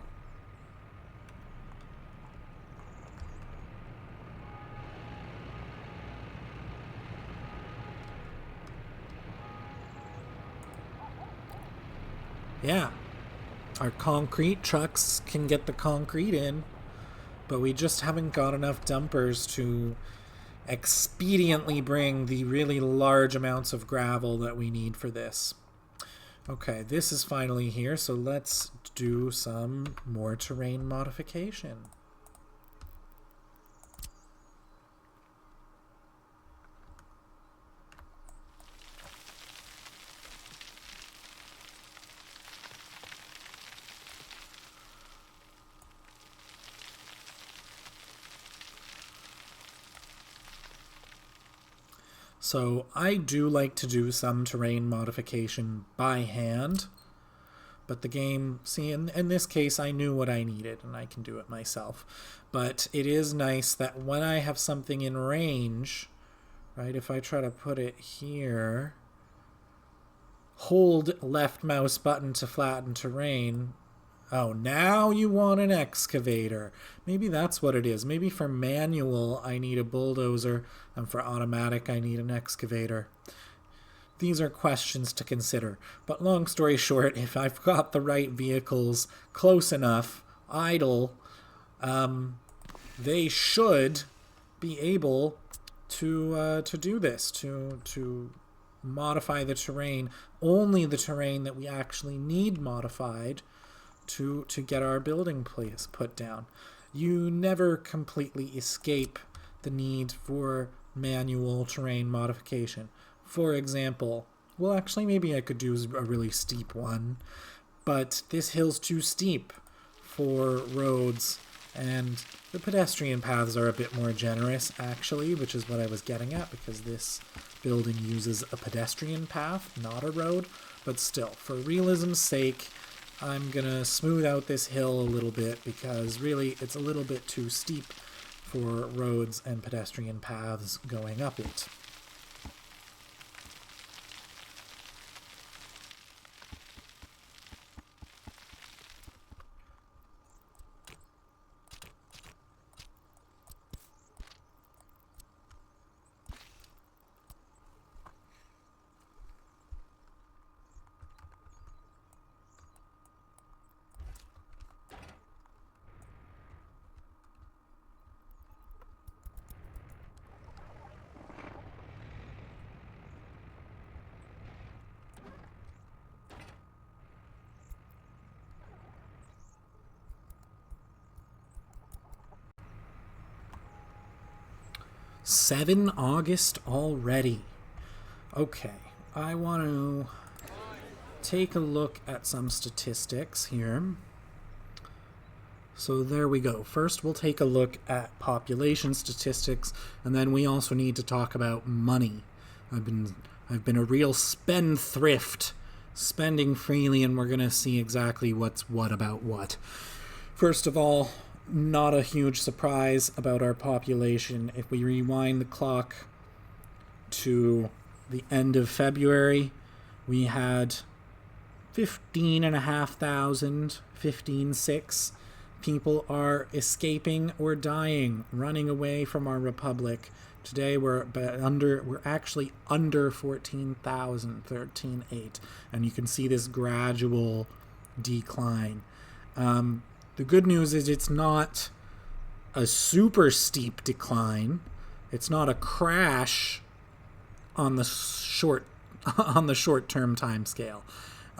Yeah, our concrete trucks can get the concrete in, but we just haven't got enough dumpers to expediently bring the really large amounts of gravel that we need for this. Okay, this is finally here, so let's do some more terrain modification. So I do like to do some terrain modification by hand, but the game, in this case, I knew what I needed and I can do it myself. But it is nice that when I have something in range, right, if I try to put it here, hold left mouse button to flatten terrain. Oh, now you want an excavator. Maybe that's what it is. Maybe for manual, I need a bulldozer, and for automatic, I need an excavator. these are questions to consider. But long story short, if I've got the right vehicles close enough, idle, they should be able to do this, to modify the terrain, only the terrain that we actually need modified to get our building place put down. You never completely escape the need for manual terrain modification. For example, well, actually, maybe I could do a really steep one, but this hill's too steep for roads, and the pedestrian paths are a bit more generous, actually, which is what I was getting at, because this building uses a pedestrian path, not a road. But still, for realism's sake, I'm gonna smooth out this hill a little bit, because really it's a little bit too steep for roads and pedestrian paths going up it. August 7 already. Okay, I want to take a look at some statistics here. So there we go. First, we'll take a look at population statistics, and then we also need to talk about money. I've been a real spendthrift, spending freely, and we're going to see exactly what's what about what. First of all, not a huge surprise about our population. If we rewind the clock to the end of February, we had 15,500, 15,600 people are escaping or dying, running away from our republic. Today we're actually under 14,000, 13,800, and you can see this gradual decline. The good news is it's not a super steep decline. It's not a crash on the short-term time scale.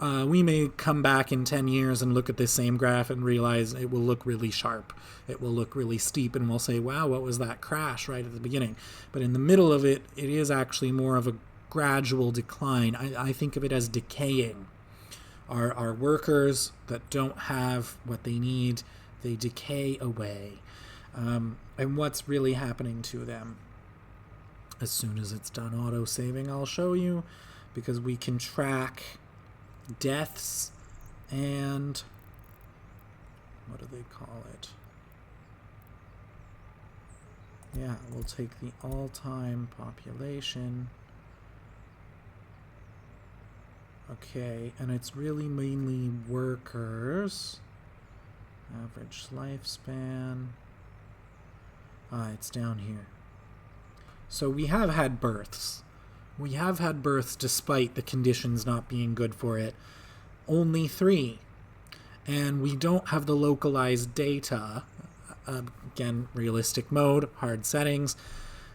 We may come back in 10 years and look at this same graph and realize it will look really sharp. It will look really steep, and we'll say, wow, what was that crash right at the beginning? But in the middle of it, it is actually more of a gradual decline. I think of it as decaying. Our workers that don't have what they need, they decay away. And what's really happening to them? As soon as it's done auto-saving, I'll show you, because we can track deaths and what do they call it? Yeah, we'll take the all-time population. Okay, and it's really mainly workers. Average lifespan. It's down here. So we have had births. We have had births despite the conditions not being good for it. Only 3. And we don't have the localized data. Again, realistic mode, hard settings.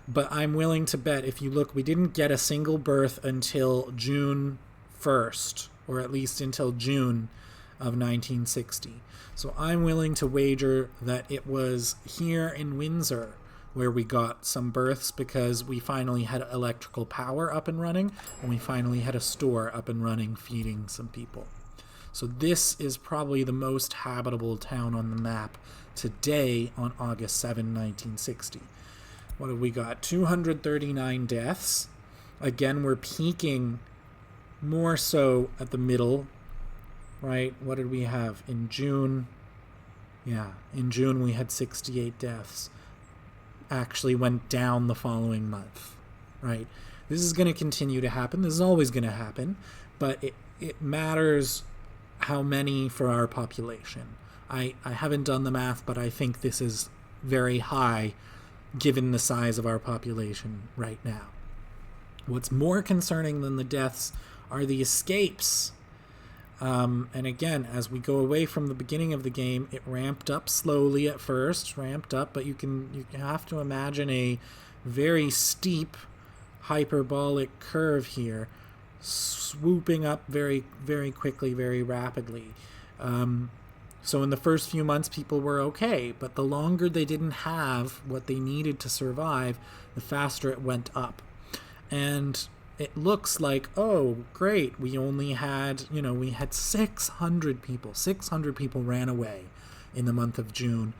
But I'm willing to bet, if you look, we didn't get a single birth until June 1st, or at least until June of 1960. So I'm willing to wager that it was here in Windsor where we got some births, because we finally had electrical power up and running, and we finally had a store up and running feeding some people. So this is probably the most habitable town on the map today on August 7, 1960. What have we got? 239 deaths. Again, we're peaking more so at the middle, right? What did we have in June? Yeah, in June we had 68 deaths. Actually went down the following month, right? This is going to continue to happen. This is always going to happen, but it matters how many for our population. I haven't done the math, but I think this is very high given the size of our population right now. What's more concerning than the deaths are the escapes. And again, as we go away from the beginning of the game, it ramped up slowly at first, but you have to imagine a very steep hyperbolic curve here, swooping up very, very quickly, very rapidly. So in the first few months, people were okay, but the longer they didn't have what they needed to survive, the faster it went up. And it looks like, oh, great, we only had, we had 600 people. 600 people ran away in the month of June.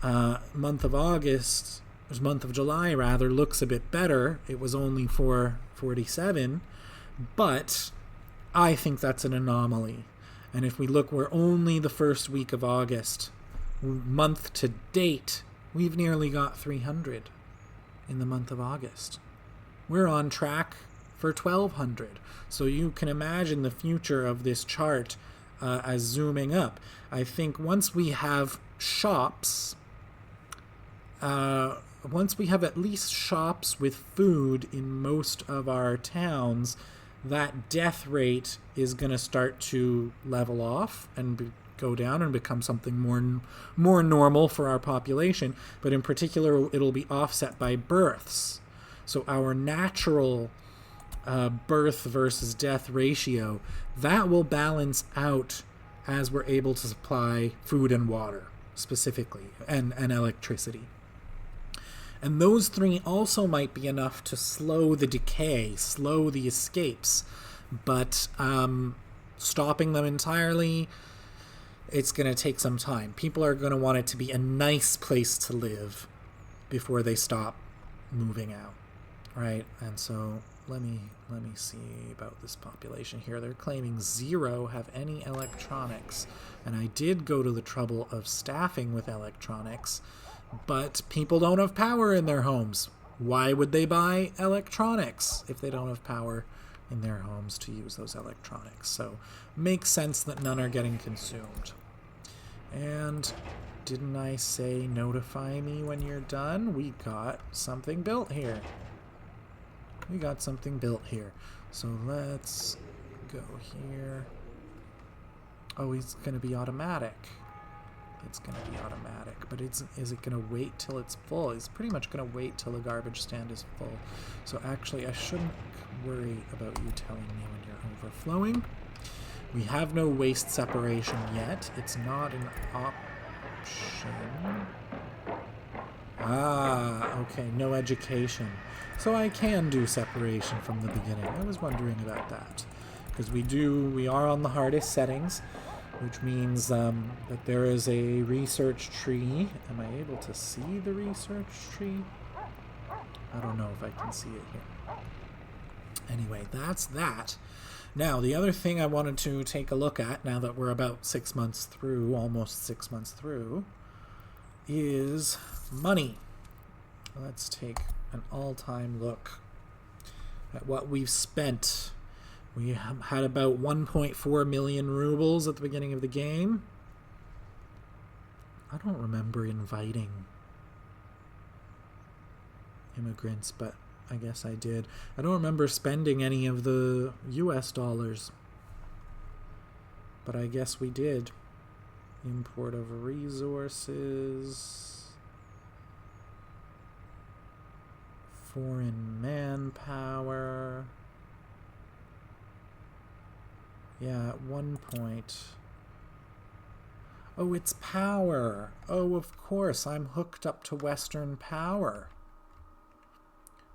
Month of July, rather, looks a bit better. It was only 447, but I think that's an anomaly. And if we look, we're only the first week of August. Month to date, we've nearly got 300 in the month of August. We're on track for 1,200. So you can imagine the future of this chart as zooming up. I think once we have shops, once we have at least shops with food in most of our towns, that death rate is going to start to level off and go down and become something more normal for our population. But in particular, it'll be offset by births. So our natural birth versus death ratio, that will balance out as we're able to supply food and water specifically, and electricity. And those three also might be enough to slow the decay, slow the escapes. But stopping them entirely, it's going to take some time. People are going to want it to be a nice place to live before they stop moving out, right? And so let me see about this population here. They're claiming 0 have any electronics. And I did go to the trouble of staffing with electronics, but people don't have power in their homes. Why would they buy electronics if they don't have power in their homes to use those electronics? So makes sense that none are getting consumed. And didn't I say notify me when you're done? We got something built here. So let's go here. Oh, it's going to be automatic. It's going to be automatic, but is it going to wait till it's full? It's pretty much going to wait till the garbage stand is full. So actually, I shouldn't worry about you telling me when you're overflowing. We have no waste separation yet. It's not an option. Okay, no education. So I can do separation from the beginning. I was wondering about that. Because we are on the hardest settings, which means that there is a research tree. Am I able to see the research tree? I don't know if I can see it here. Anyway, that's that. Now, the other thing I wanted to take a look at, now that we're about 6 months through, almost 6 months through, is money. Let's take an all-time look at what we've spent. We had about 1.4 million rubles at the beginning of the game. I don't remember inviting immigrants, but I guess I did. I don't remember spending any of the US dollars, but I guess we did. Import of resources. Foreign manpower. Yeah, at one point. Oh, it's power. Oh, of course, I'm hooked up to Western power.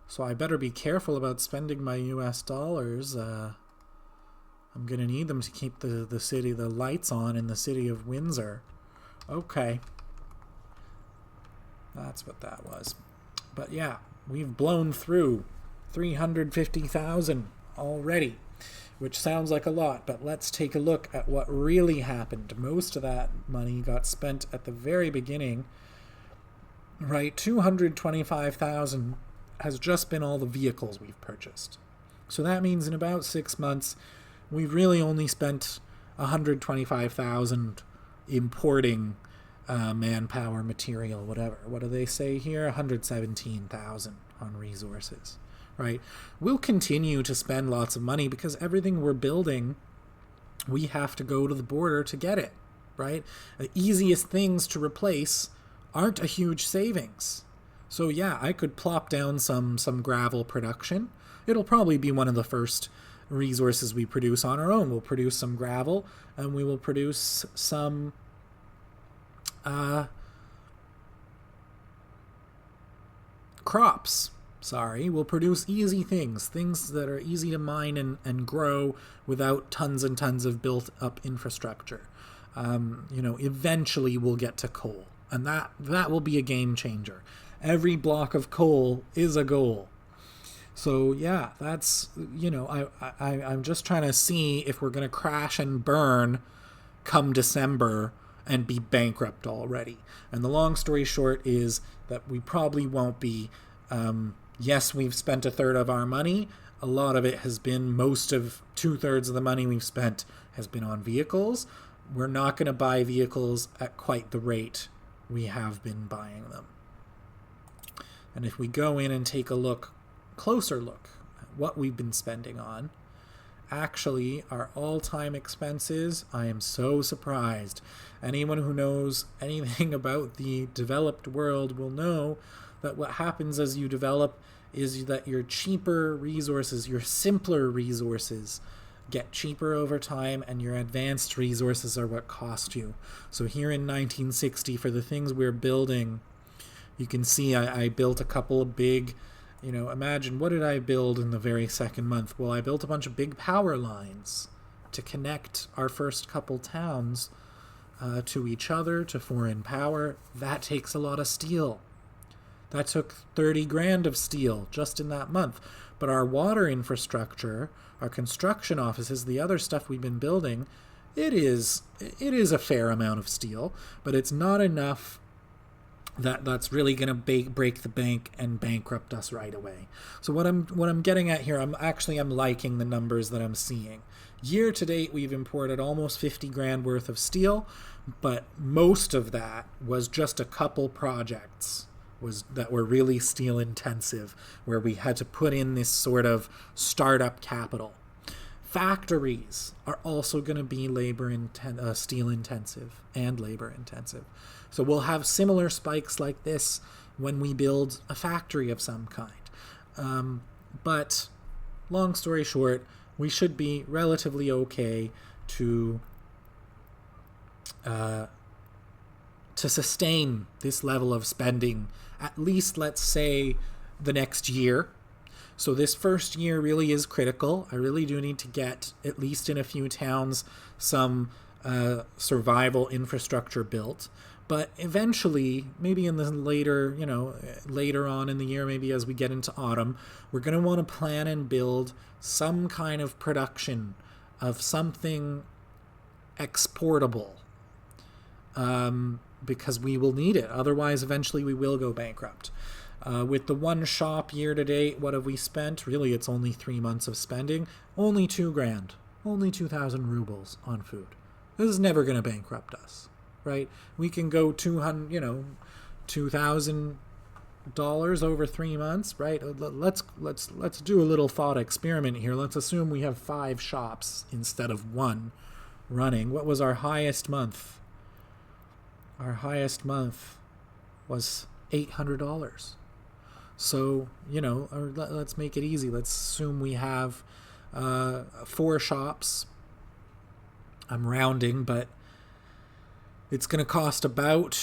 So I better be careful about spending my US dollars. I'm going to need them to keep the lights on in the city of Windsor. Okay. That's what that was. But yeah, we've blown through 350,000 already, which sounds like a lot, but let's take a look at what really happened. Most of that money got spent at the very beginning, right? 225,000 has just been all the vehicles we've purchased. So that means in about 6 months, we've really only spent 125,000 importing manpower, material, whatever. What do they say here? 117,000 on resources, right? We'll continue to spend lots of money because everything we're building, we have to go to the border to get it, right? The easiest things to replace aren't a huge savings. So yeah, I could plop down some gravel production. It'll probably be one of the first resources we produce on our own. We'll produce some gravel, and we will produce some crops. We'll produce easy things that are easy to mine and grow without tons and tons of built up infrastructure. Eventually we'll get to coal, and that will be a game changer. Every block of coal is a goal. So yeah, that's, I'm just trying to see if we're going to crash and burn come December and be bankrupt already. And the long story short is that we probably won't be. Yes, we've spent a third of our money. A lot of it has been, 2/3 of the money we've spent has been on vehicles. We're not going to buy vehicles at quite the rate we have been buying them. And if we go in and take a closer look at what we've been spending on, actually our all-time expenses, I am so surprised. Anyone who knows anything about the developed world will know that what happens as you develop is that your cheaper resources, your simpler resources, get cheaper over time, and your advanced resources are what cost you. So here in 1960, for the things we're building, you can see I built a couple of big, imagine, what did I build in the very second month? Well, I built a bunch of big power lines to connect our first couple towns to each other, to foreign power. That takes a lot of steel. That took 30 grand of steel just in that month. But our water infrastructure, our construction offices, the other stuff we've been building, it is a fair amount of steel, but it's not enough that's really going to break the bank and bankrupt us right away. So what I'm getting at here, I'm liking the numbers that I'm seeing. Year to date, we've imported almost 50 grand worth of steel, but most of that was just a couple projects that were really steel intensive, where we had to put in this sort of startup capital. Factories are also going to be steel intensive and labor intensive. So we'll have similar spikes like this when we build a factory of some kind. But long story short, we should be relatively okay to sustain this level of spending, at least, let's say, the next year. So this first year really is critical. I really do need to get, at least in a few towns, some survival infrastructure built. But eventually, maybe in the later on in the year, maybe as we get into autumn, we're going to want to plan and build some kind of production of something exportable. Because we will need it. Otherwise, eventually we will go bankrupt. With the one shop year to date, what have we spent? Really, it's only 3 months of spending. Only 2 grand. Only 2,000 rubles on food. This is never going to bankrupt us, right? We can go $2,000 over 3 months, right? Let's do a little thought experiment here. Let's assume we have 5 shops instead of 1 running. What was our highest month? Our highest month was $800. So, let's make it easy. Let's assume we have 4 shops. I'm rounding, but it's going to cost about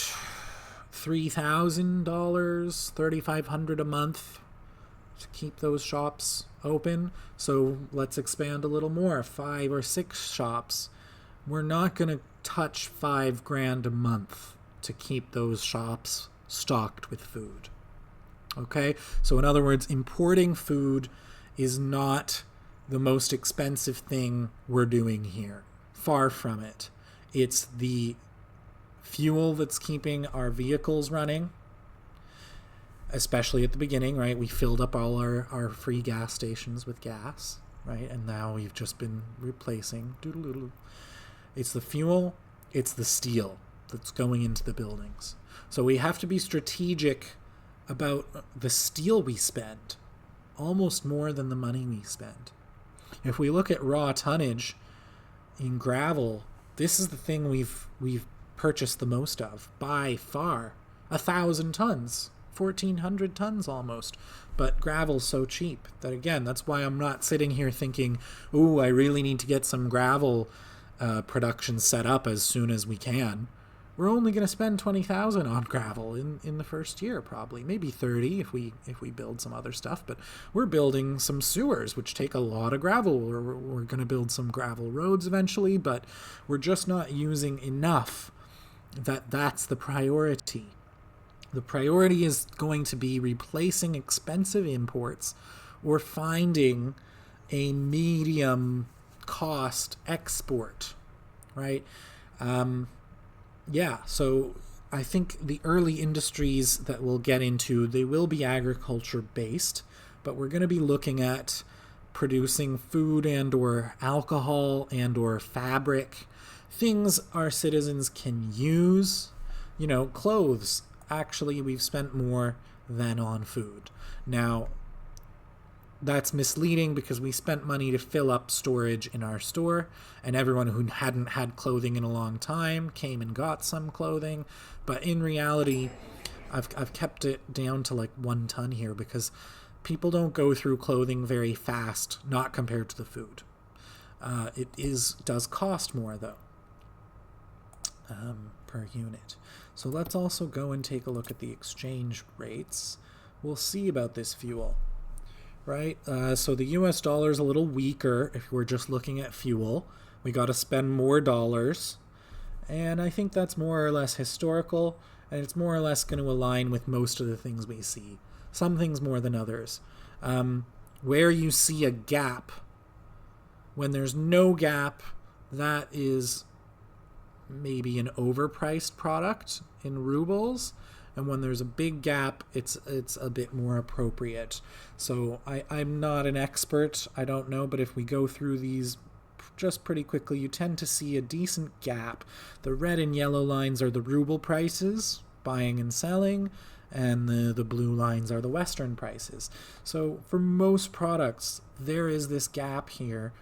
$3,000, $3,500 a month to keep those shops open. So let's expand a little more, 5 or 6 shops. We're not going to touch 5 grand a month to keep those shops stocked with food. Okay? So in other words, importing food is not the most expensive thing we're doing here. Far from it. It's the fuel that's keeping our vehicles running, especially at the beginning, right? We filled up all our free gas stations with gas, right? And now we've just been replacing. It's the fuel, it's the steel that's going into the buildings. So we have to be strategic about the steel we spend almost more than the money we spend. If we look at raw tonnage in gravel, this is the thing we've purchased the most of by far. 1,000 tons, 1,400 tons almost. But gravel's so cheap that, again, that's why I'm not sitting here thinking, ooh, I really need to get some gravel production set up as soon as we can. We're only going to spend 20,000 on gravel in the first year, probably, maybe 30 if we build some other stuff. But we're building some sewers, which take a lot of gravel. We're going to build some gravel roads eventually, but we're just not using enough. That's the priority. The priority is going to be replacing expensive imports or finding a medium cost export, right? So I think the early industries that we'll get into, they will be agriculture based, but we're going to be looking at producing food and or alcohol and or fabric, things our citizens can use, clothes. Actually, we've spent more than on food. Now, that's misleading because we spent money to fill up storage in our store, and everyone who hadn't had clothing in a long time came and got some clothing. But in reality, I've kept it down to like 1 ton here because people don't go through clothing very fast, not compared to the food. It does cost more though, per unit. So let's also go and take a look at the exchange rates. We'll see about this fuel, right? So the US dollar is a little weaker if we're just looking at fuel. We got to spend more dollars. And I think that's more or less historical, and it's more or less going to align with most of the things we see. Some things more than others. Where you see a gap, when there's no gap, that is maybe an overpriced product in rubles, and when there's a big gap, it's a bit more appropriate. So I'm not an expert, I don't know, but if we go through these just pretty quickly, you tend to see a decent gap. The red and yellow lines are the ruble prices, buying and selling, and the blue lines are the Western prices. So for most products, there is this gap here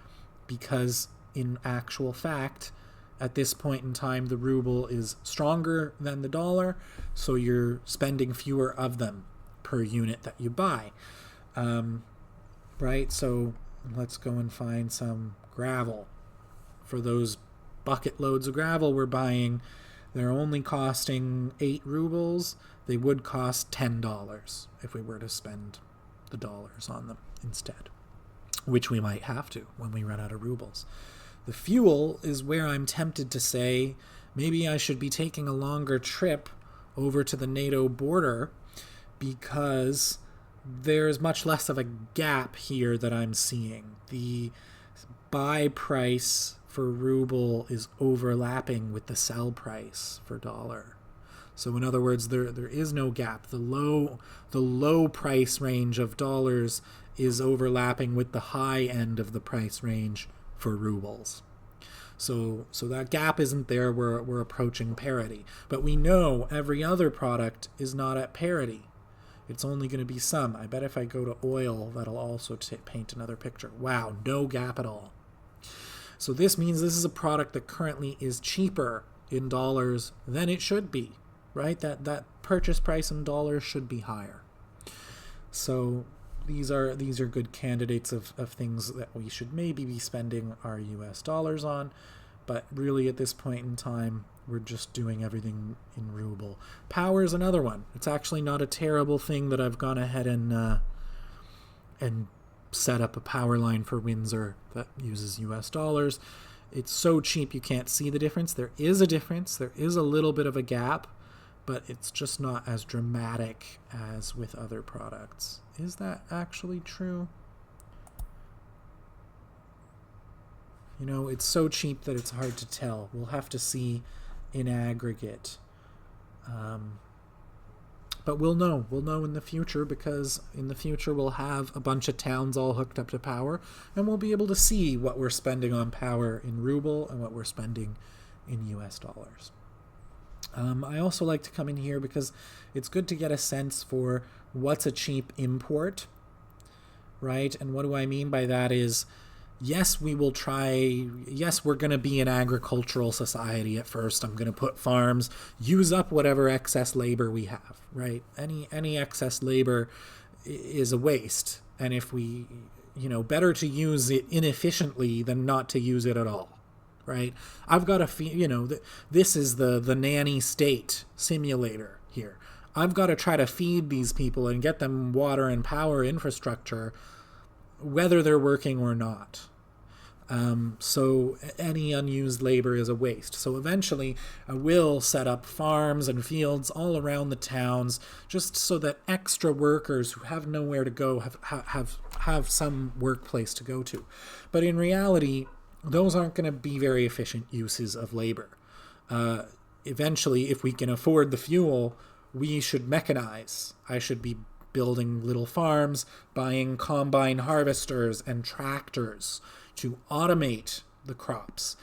because in actual fact, at this point in time, the ruble is stronger than the dollar, so you're spending fewer of them per unit that you buy. Right? So let's go and find some gravel. For those bucket loads of gravel we're buying, they're only costing 8 rubles. They would cost $10 if we were to spend the dollars on them instead, which we might have to when we run out of rubles. The fuel is where I'm tempted to say maybe I should be taking a longer trip over to the NATO border because there's much less of a gap here that I'm seeing. The buy price for ruble is overlapping with the sell price for dollar. So in other words, there is no gap. The low price range of dollars is overlapping with the high end of the price range for rubles. So that gap isn't there. We're approaching parity. But we know every other product is not at parity. It's only going to be some. I bet if I go to oil, that'll also paint another picture. Wow, no gap at all. So this means this is a product that currently is cheaper in dollars than it should be, right? That purchase price in dollars should be higher. So these are good candidates of things that we should maybe be spending our US dollars on, but really at this point in time, we're just doing everything in ruble. Power is another one. It's actually not a terrible thing that I've gone ahead and set up a power line for Windsor that uses US dollars. It's so cheap you can't see the difference. There is a difference. There is a little bit of a gap, but it's just not as dramatic as with other products. Is that actually true? It's so cheap that it's hard to tell. We'll have to see in aggregate. But we'll know. We'll know in the future because in the future we'll have a bunch of towns all hooked up to power, and we'll be able to see what we're spending on power in ruble and what we're spending in US dollars. I also like to come in here because it's good to get a sense for what's a cheap import right? And what do I mean by that is, yes, we're going to be an agricultural society at first. I'm going to put farms, use up whatever excess labor we have, right? Any excess labor is a waste. And if we, better to use it inefficiently than not to use it at all, right? I've got to, this is the nanny state simulator here. I've got to try to feed these people and get them water and power infrastructure, whether they're working or not. So any unused labor is a waste. So eventually I will set up farms and fields all around the towns, just so that extra workers who have nowhere to go have some workplace to go to. But in reality, those aren't going to be very efficient uses of labor. Eventually, if we can afford the fuel, we should mechanize. I should be building little farms, buying combine harvesters and tractors to automate the crops.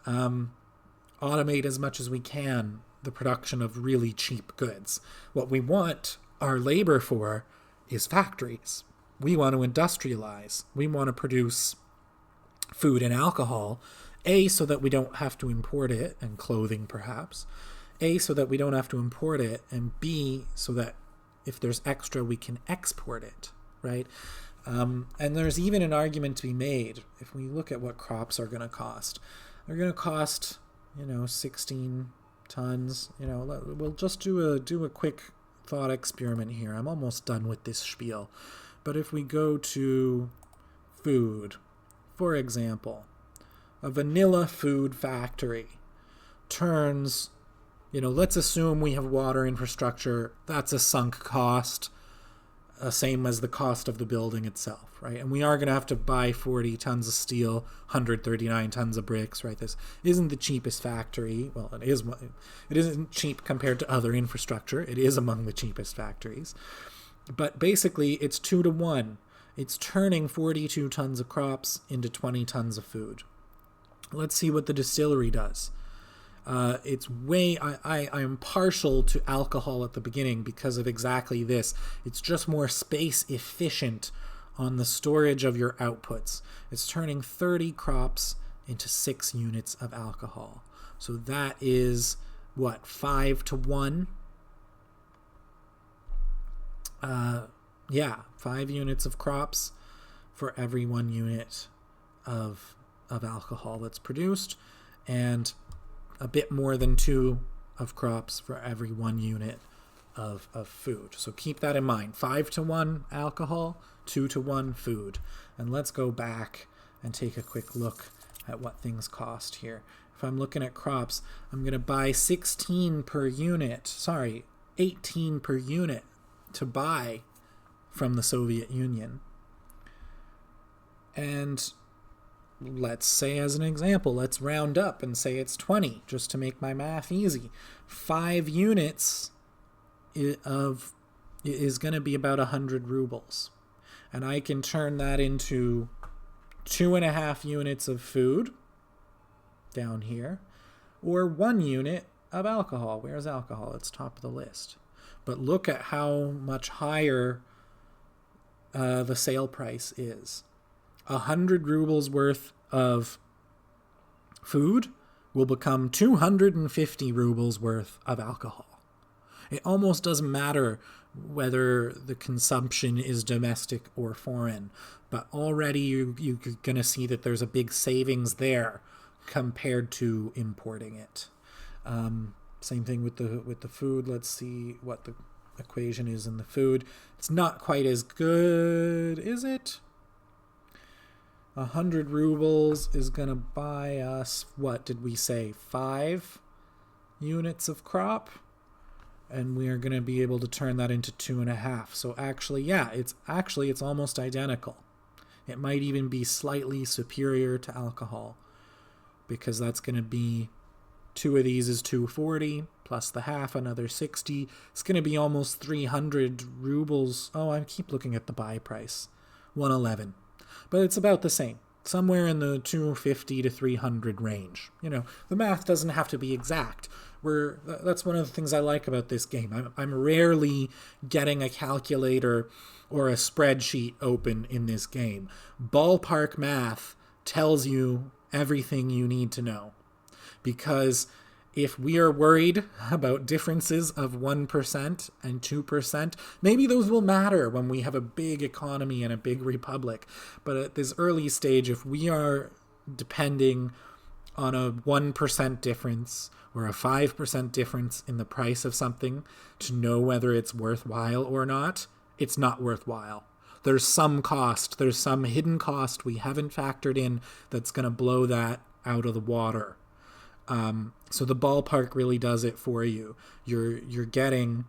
Automate as much as we can the production of really cheap goods. What we want our labor for is factories. We want to industrialize. We want to produce food and alcohol, A, so that we don't have to import it, and clothing perhaps. A, so that we don't have to import it, and B, so that if there's extra, we can export it, right? And there's even an argument to be made if we look at what crops are going to cost. They're going to cost, 16 tons. We'll just do a quick thought experiment here. I'm almost done with this spiel. But if we go to food, for example, a vanilla food factory turns, let's assume we have water infrastructure. That's a sunk cost. Same as the cost of the building itself, right? And we are going to have to buy 40 tons of steel, 139 tons of bricks, right? This isn't the cheapest factory. Well, it is. It isn't cheap compared to other infrastructure. It is among the cheapest factories. But basically, it's 2 to 1. It's turning 42 tons of crops into 20 tons of food. Let's see what the distillery does. It's way, I am partial to alcohol at the beginning because of exactly this. It's just more space efficient on the storage of your outputs. It's turning 30 crops into 6 units of alcohol. So that is, 5 to 1? 5 units of crops for every 1 unit of alcohol that's produced, and a bit more than 2 of crops for every 1 unit of food. So keep that in mind. 5 to 1 alcohol, 2 to 1 food. And let's go back and take a quick look at what things cost here. If I'm looking at crops, I'm going to buy 18 per unit to buy from the Soviet Union. And let's say, as an example, let's round up and say it's 20, just to make my math easy. 5 units is going to be about 100 rubles. And I can turn that into 2.5 units of food down here, or 1 unit of alcohol. Where's alcohol? It's top of the list. But look at how much higher the sale price is. 100 rubles worth of food will become 250 rubles worth of alcohol. It almost doesn't matter whether the consumption is domestic or foreign, but already you're going to see that there's a big savings there compared to importing it. Same thing with the food. Let's see what the equation is in the food. It's not quite as good, is it? 100 rubles is going to buy us, what did we say, 5 units of crop? And we are going to be able to turn that into 2.5. So actually, it's almost identical. It might even be slightly superior to alcohol, because that's going to be 2 of these is 240 plus the half, another 60. It's going to be almost 300 rubles. Oh, I keep looking at the buy price, 111. But it's about the same. somewhere in the 250 to 300 range. The math doesn't have to be exact. That's one of the things I like about this game. I'm rarely getting a calculator or a spreadsheet open in this game. Ballpark math tells you everything you need to know. Because if we are worried about differences of 1% and 2%, maybe those will matter when we have a big economy and a big republic. But at this early stage, if we are depending on a 1% difference or a 5% difference in the price of something to know whether it's worthwhile or not, it's not worthwhile. There's some cost, there's some hidden cost we haven't factored in that's going to blow that out of the water. So the ballpark really does it for you. You're getting,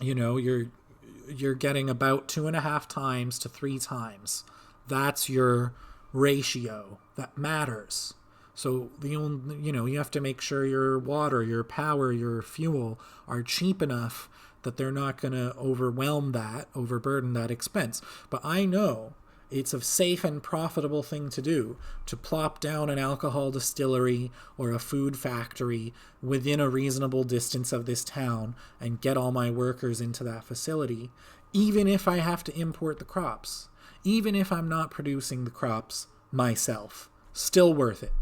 you're getting about 2.5 times to 3 times. That's your ratio that matters. So you have to make sure your water, your power, your fuel are cheap enough that they're not going to overburden that expense. But I know it's a safe and profitable thing to do, to plop down an alcohol distillery or a food factory within a reasonable distance of this town and get all my workers into that facility, even if I have to import the crops, even if I'm not producing the crops myself. Still worth it.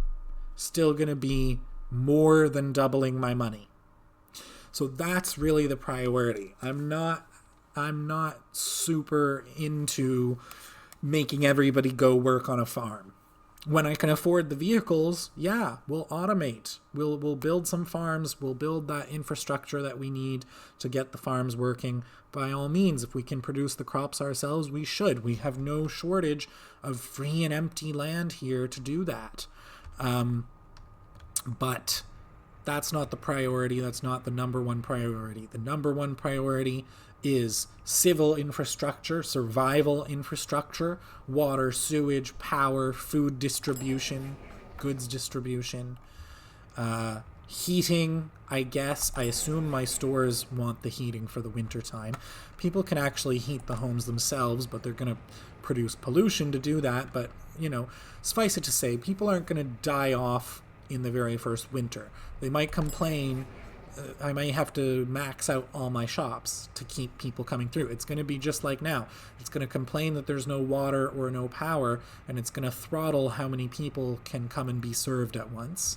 Still going to be more than doubling my money. So that's really the priority. I'm not super into making everybody go work on a farm. When I can afford the vehicles, yeah, we'll automate. We'll build some farms. We'll build that infrastructure that we need to get the farms working. By all means, if we can produce the crops ourselves, we should. We have no shortage of free and empty land here to do that. But that's not the priority. That's not the number one priority. The number one priority is civil infrastructure, survival infrastructure, water, sewage, power, food distribution, goods distribution, heating, I guess. I assume my stores want the heating for the winter time. People can actually heat the homes themselves, but they're going to produce pollution to do that. But, suffice it to say, people aren't going to die off in the very first winter. They might complain, I may have to max out all my shops to keep people coming through. It's going to be just like now. It's going to complain that there's no water or no power, and it's going to throttle how many people can come and be served at once.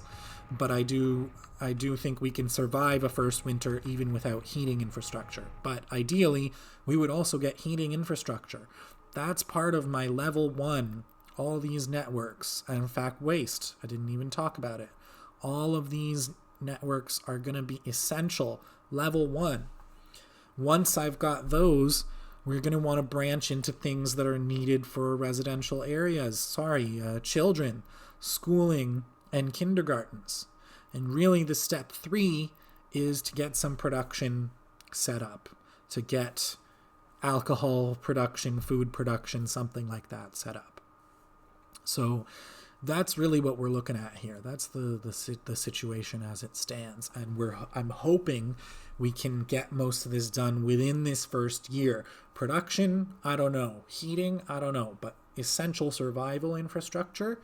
But I do think we can survive a first winter even without heating infrastructure. But ideally, we would also get heating infrastructure. That's part of my level 1. All these networks, and in fact, waste. I didn't even talk about it. All of these networks are going to be essential. Level 1. Once I've got those, we're going to want to branch into things that are needed for residential areas. Children, schooling, and kindergartens. And really the step 3 is to get some production set up, to get alcohol production, food production, something like that set up. So that's really what we're looking at here. That's the situation as it stands. And I'm hoping we can get most of this done within this first year. Production, I don't know. Heating, I don't know. But essential survival infrastructure,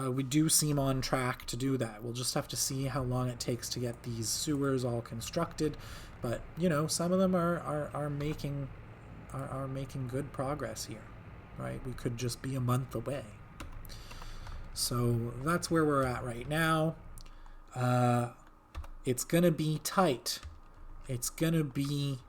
we do seem on track to do that. We'll just have to see how long it takes to get these sewers all constructed. But, some of them are making good progress here, right? We could just be a month away. So that's where we're at right now. It's going to be tight. It's going to be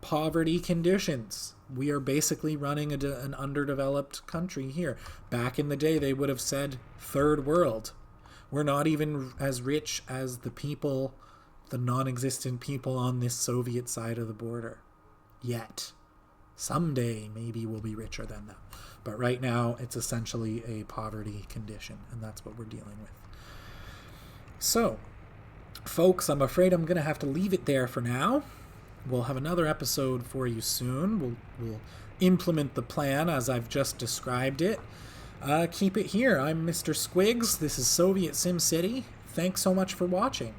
poverty conditions. We are basically running an underdeveloped country here. Back in the day, they would have said third world. We're not even as rich as the non-existent people on this Soviet side of the border yet. Someday, maybe we'll be richer than them. But right now, it's essentially a poverty condition, and that's what we're dealing with. So, folks, I'm afraid I'm going to have to leave it there for now. We'll have another episode for you soon. We'll implement the plan as I've just described it. Keep it here. I'm Mr. Squiggs. This is Soviet SimCity. Thanks so much for watching.